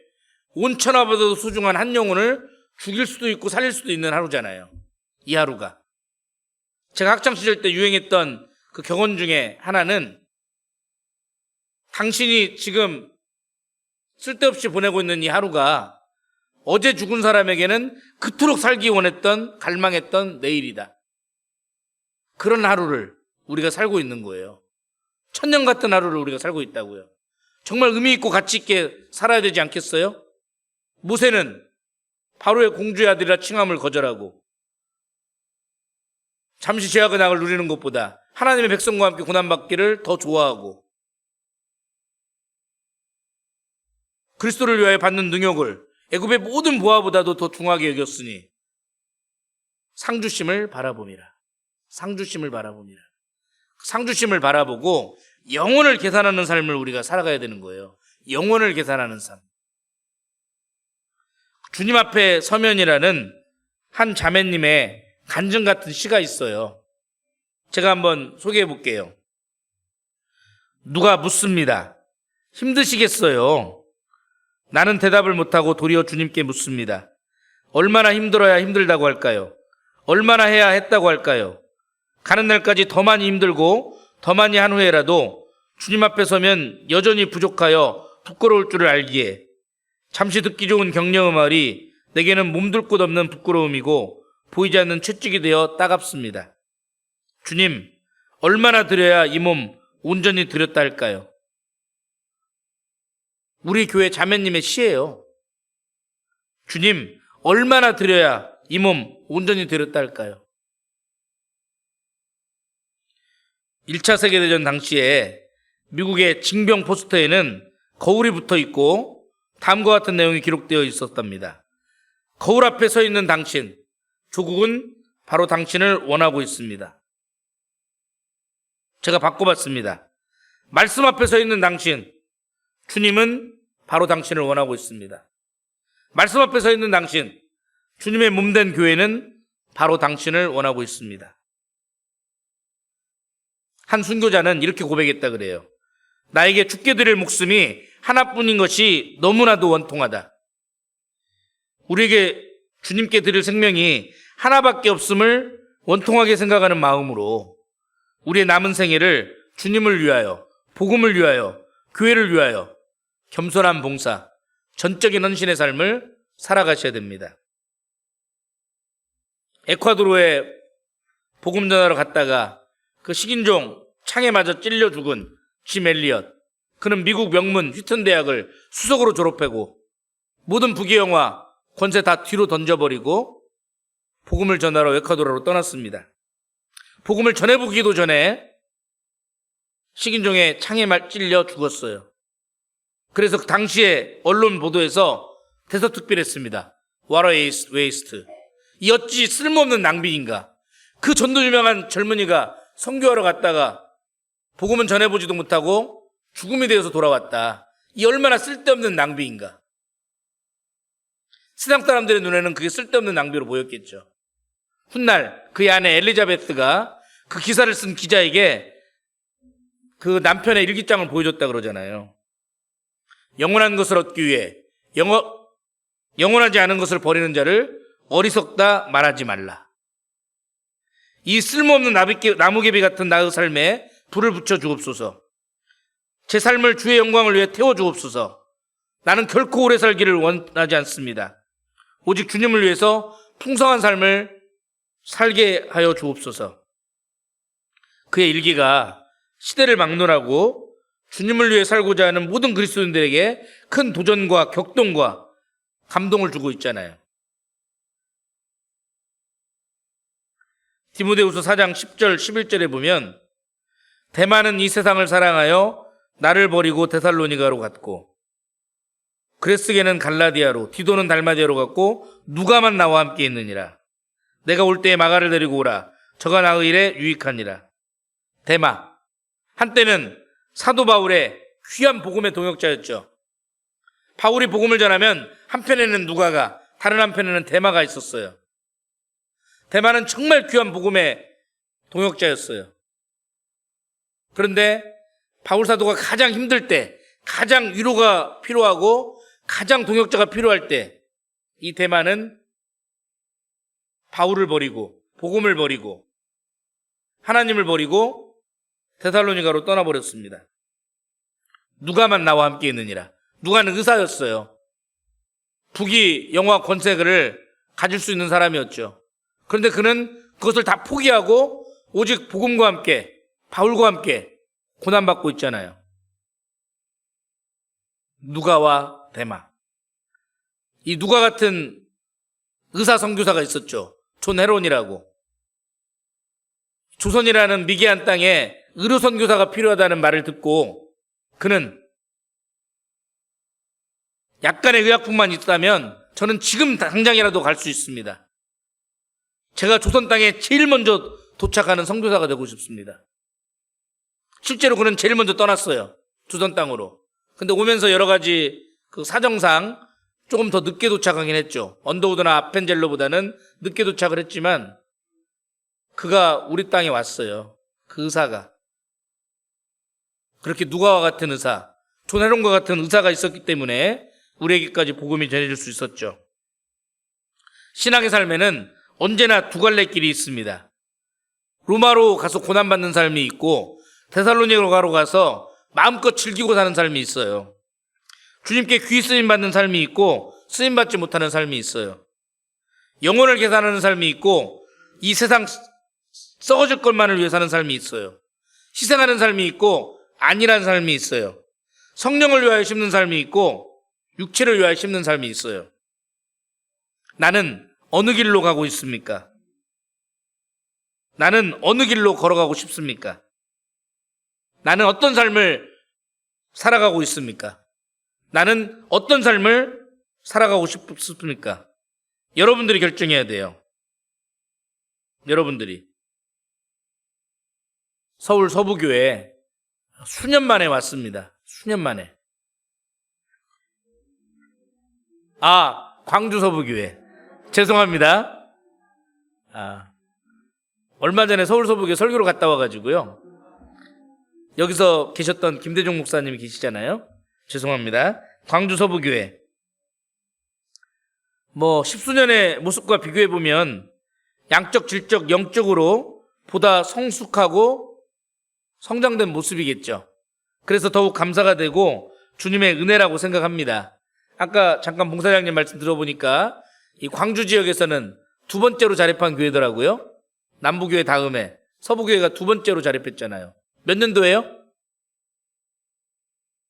온 천하보다도 소중한 한 영혼을 죽일 수도 있고 살릴 수도 있는 하루잖아요. 이 하루가. 제가 학창시절 때 유행했던 그 격언 중에 하나는 당신이 지금 쓸데없이 보내고 있는 이 하루가 어제 죽은 사람에게는 그토록 살기 원했던, 갈망했던 내일이다. 그런 하루를 우리가 살고 있는 거예요. 천년 같은 하루를 우리가 살고 있다고요. 정말 의미 있고 가치 있게 살아야 되지 않겠어요? 모세는 바로의 공주의 아들이라 칭함을 거절하고 잠시 죄악의 낙을 누리는 것보다 하나님의 백성과 함께 고난받기를 더 좋아하고 그리스도를 위하여 받는 능욕을 애굽의 모든 보화보다도 더 중하게 여겼으니 상주심을 바라봅니다. 상주심을 바라봅니다. 상주심을 바라보고 영혼을 계산하는 삶을 우리가 살아가야 되는 거예요. 영혼을 계산하는 삶. 주님 앞에 서면이라는 한 자매님의 간증 같은 시가 있어요. 제가 한번 소개해 볼게요. 누가 묻습니다. 힘드시겠어요? 나는 대답을 못하고 도리어 주님께 묻습니다. 얼마나 힘들어야 힘들다고 할까요? 얼마나 해야 했다고 할까요? 가는 날까지 더 많이 힘들고 더 많이 한 후에라도 주님 앞에 서면 여전히 부족하여 부끄러울 줄을 알기에 잠시 듣기 좋은 격려의 말이 내게는 몸둘 곳 없는 부끄러움이고 보이지 않는 채찍이 되어 따갑습니다. 주님, 얼마나 드려야 이 몸 온전히 드렸다 할까요? 우리 교회 자매님의 시예요. 주님, 얼마나 드려야 이 몸 온전히 드렸다 할까요? 1차 세계대전 당시에 미국의 징병 포스터에는 거울이 붙어 있고 다음과 같은 내용이 기록되어 있었답니다. 거울 앞에 서 있는 당신, 조국은 바로 당신을 원하고 있습니다. 제가 바꿔봤습니다. 말씀 앞에 서 있는 당신, 주님은 바로 당신을 원하고 있습니다. 말씀 앞에 서 있는 당신, 주님의 몸된 교회는 바로 당신을 원하고 있습니다. 한 순교자는 이렇게 고백했다 그래요. 나에게 죽게 드릴 목숨이 하나뿐인 것이 너무나도 원통하다. 우리에게 주님께 드릴 생명이 하나밖에 없음을 원통하게 생각하는 마음으로 우리의 남은 생애를 주님을 위하여, 복음을 위하여, 교회를 위하여 겸손한 봉사, 전적인 헌신의 삶을 살아가셔야 됩니다. 에콰도르에 복음 전하러 갔다가 그 식인종 창에 맞아 찔려 죽은 짐 엘리엇, 그는 미국 명문 휘튼 대학을 수석으로 졸업하고 모든 부귀영화, 권세 다 뒤로 던져버리고 복음을 전하러 에콰도르로 떠났습니다. 복음을 전해보기도 전에 식인종의 창에 찔려 죽었어요. 그래서 그 당시에 언론 보도에서 대서특필했습니다. What a waste. 이 어찌 쓸모없는 낭비인가. 그 전도 유명한 젊은이가 선교하러 갔다가 복음은 전해보지도 못하고 죽음이 되어서 돌아왔다. 이 얼마나 쓸데없는 낭비인가. 세상 사람들의 눈에는 그게 쓸데없는 낭비로 보였겠죠. 훗날 그의 아내 엘리자베스가 그 기사를 쓴 기자에게 그 남편의 일기장을 보여줬다 그러잖아요. 영원한 것을 얻기 위해 영원하지 않은 것을 버리는 자를 어리석다 말하지 말라. 이 쓸모없는 나무개비 같은 나의 삶에 불을 붙여 주옵소서. 제 삶을 주의 영광을 위해 태워 주옵소서. 나는 결코 오래 살기를 원하지 않습니다. 오직 주님을 위해서 풍성한 삶을 살게 하여 주옵소서. 그의 일기가 시대를 막론하고 주님을 위해 살고자 하는 모든 그리스도인들에게 큰 도전과 격동과 감동을 주고 있잖아요. 디모데후서 4장 10절 11절에 보면 데마는 이 세상을 사랑하여 나를 버리고 데살로니가로 갔고 그레스게는 갈라디아로 디도는 달마디아로 갔고 누가만 나와 함께 있느니라. 내가 올 때에 마가를 데리고 오라. 저가 나의 일에 유익하니라. 데마, 한때는 사도 바울의 귀한 복음의 동역자였죠. 바울이 복음을 전하면 한편에는 누가가, 다른 한편에는 데마가 있었어요. 데마는 정말 귀한 복음의 동역자였어요. 그런데 바울 사도가 가장 힘들 때, 가장 위로가 필요하고 가장 동역자가 필요할 때 이 데마는 바울을 버리고 복음을 버리고 하나님을 버리고 데살로니가로 떠나버렸습니다. 누가만 나와 함께 있느니라. 누가는 의사였어요. 북이 영화 권세를 가질 수 있는 사람이었죠. 그런데 그는 그것을 다 포기하고 오직 복음과 함께 바울과 함께 고난받고 있잖아요. 누가와 데마. 이 누가 같은 의사 선교사가 있었죠. 존 헤론이라고. 조선이라는 미개한 땅에 의료 선교사가 필요하다는 말을 듣고 그는 약간의 의약품만 있다면 저는 지금 당장이라도 갈 수 있습니다. 제가 조선 땅에 제일 먼저 도착하는 선교사가 되고 싶습니다. 실제로 그는 제일 먼저 떠났어요. 조선 땅으로. 근데 오면서 여러 가지 그 사정상 조금 더 늦게 도착하긴 했죠. 언더우드나 아펜젤로보다는 늦게 도착을 했지만 그가 우리 땅에 왔어요. 그 의사가. 그렇게 누가와 같은 의사, 존 헤론과 같은 의사가 있었기 때문에 우리에게까지 복음이 전해질 수 있었죠. 신앙의 삶에는 언제나 두 갈래 길이 있습니다. 로마로 가서 고난받는 삶이 있고 데살로니가로 가서 마음껏 즐기고 사는 삶이 있어요. 주님께 귀 쓰임 받는 삶이 있고 쓰임 받지 못하는 삶이 있어요. 영혼을 계산하는 삶이 있고 이 세상 썩어질 것만을 위해 사는 삶이 있어요. 희생하는 삶이 있고 안일한 삶이 있어요. 성령을 위하여 심는 삶이 있고 육체를 위하여 심는 삶이 있어요. 나는 어느 길로 가고 있습니까? 나는 어느 길로 걸어가고 싶습니까? 나는 어떤 삶을 살아가고 있습니까? 나는 어떤 삶을 살아가고 싶습니까? 여러분들이 결정해야 돼요. 여러분들이. 서울 서부교회에 수년 만에 왔습니다. 수년 만에. 광주 서부교회. 죄송합니다. 얼마 전에 서울 서부교회 설교를 갔다 와가지고요. 여기서 계셨던 김대중 목사님이 계시잖아요. 죄송합니다. 광주 서부교회. 십수년의 모습과 비교해보면 양적, 질적, 영적으로 보다 성숙하고 성장된 모습이겠죠. 그래서 더욱 감사가 되고 주님의 은혜라고 생각합니다. 아까 잠깐 봉사장님 말씀 들어보니까 이 광주 지역에서는 두 번째로 자립한 교회더라고요. 남부교회 다음에 서부교회가 두 번째로 자립했잖아요. 몇 년도예요?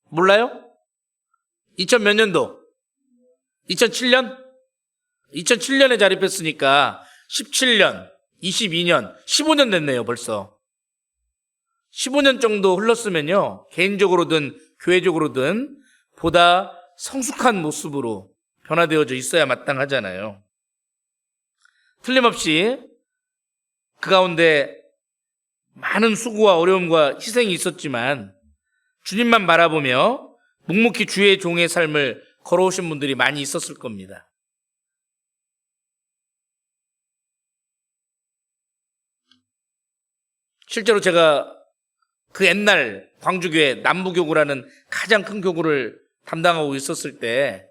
몰라요? 2000 몇 년도? 2007년? 2007년에 자립했으니까 17년, 22년, 15년 됐네요, 벌써. 15년 정도 흘렀으면요, 개인적으로든 교회적으로든 보다 성숙한 모습으로 변화되어져 있어야 마땅하잖아요. 틀림없이 그 가운데 많은 수고와 어려움과 희생이 있었지만 주님만 바라보며 묵묵히 주의 종의 삶을 걸어오신 분들이 많이 있었을 겁니다. 실제로 제가 그 옛날 광주교회 남부교구라는 가장 큰 교구를 담당하고 있었을 때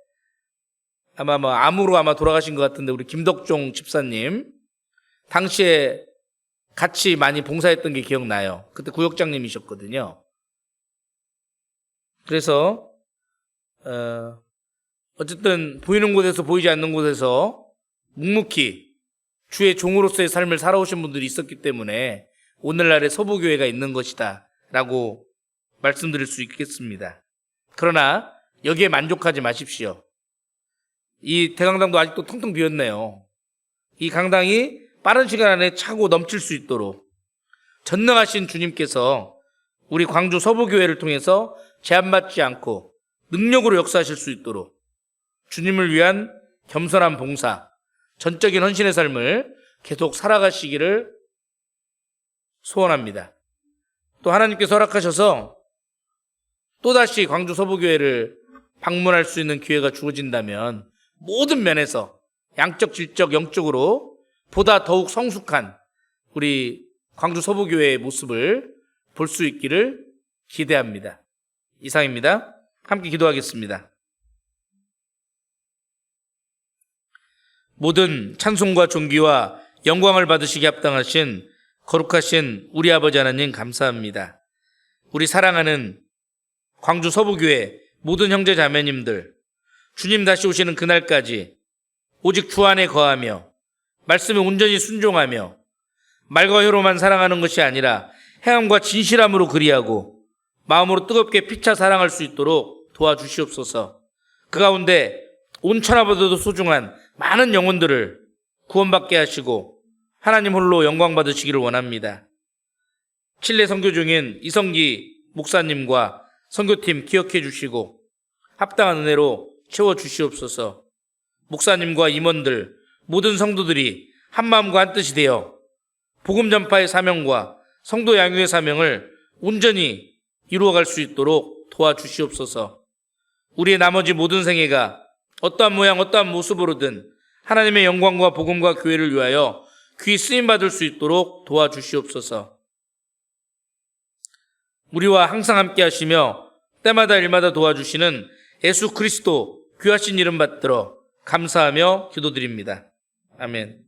아마 암으로 돌아가신 것 같은데 우리 김덕종 집사님 당시에 같이 많이 봉사했던 게 기억나요. 그때 구역장님이셨거든요. 그래서 어쨌든 보이는 곳에서 보이지 않는 곳에서 묵묵히 주의 종으로서의 삶을 살아오신 분들이 있었기 때문에 오늘날의 서부교회가 있는 것이다 라고 말씀드릴 수 있겠습니다. 그러나 여기에 만족하지 마십시오. 이 대강당도 아직도 텅텅 비었네요. 이 강당이 빠른 시간 안에 차고 넘칠 수 있도록 전능하신 주님께서 우리 광주 서부교회를 통해서 제한받지 않고 능력으로 역사하실 수 있도록 주님을 위한 겸손한 봉사, 전적인 헌신의 삶을 계속 살아가시기를 소원합니다. 또 하나님께서 허락하셔서 또다시 광주 서부교회를 방문할 수 있는 기회가 주어진다면 모든 면에서 양적, 질적, 영적으로 보다 더욱 성숙한 우리 광주 서부교회의 모습을 볼 수 있기를 기대합니다. 이상입니다. 함께 기도하겠습니다. 모든 찬송과 존귀와 영광을 받으시기 합당하신 거룩하신 우리 아버지 하나님 감사합니다. 우리 사랑하는 광주 서부교회 모든 형제 자매님들, 주님 다시 오시는 그날까지 오직 주 안에 거하며 말씀에 온전히 순종하며 말과 혀로만 사랑하는 것이 아니라 행함과 진실함으로 그리하고 마음으로 뜨겁게 피차 사랑할 수 있도록 도와주시옵소서. 그 가운데 온천하보다도 소중한 많은 영혼들을 구원받게 하시고 하나님 홀로 영광 받으시기를 원합니다. 칠레 선교 중인 이성기 목사님과 선교팀 기억해 주시고 합당한 은혜로 채워주시옵소서. 목사님과 임원들 모든 성도들이 한마음과 한뜻이 되어 복음 전파의 사명과 성도 양육의 사명을 온전히 이루어갈 수 있도록 도와주시옵소서. 우리의 나머지 모든 생애가 어떠한 모양 어떠한 모습으로든 하나님의 영광과 복음과 교회를 위하여 귀 쓰임받을 수 있도록 도와주시옵소서. 우리와 항상 함께 하시며 때마다 일마다 도와주시는 예수 그리스도 귀하신 이름 받들어 감사하며 기도드립니다. 아멘.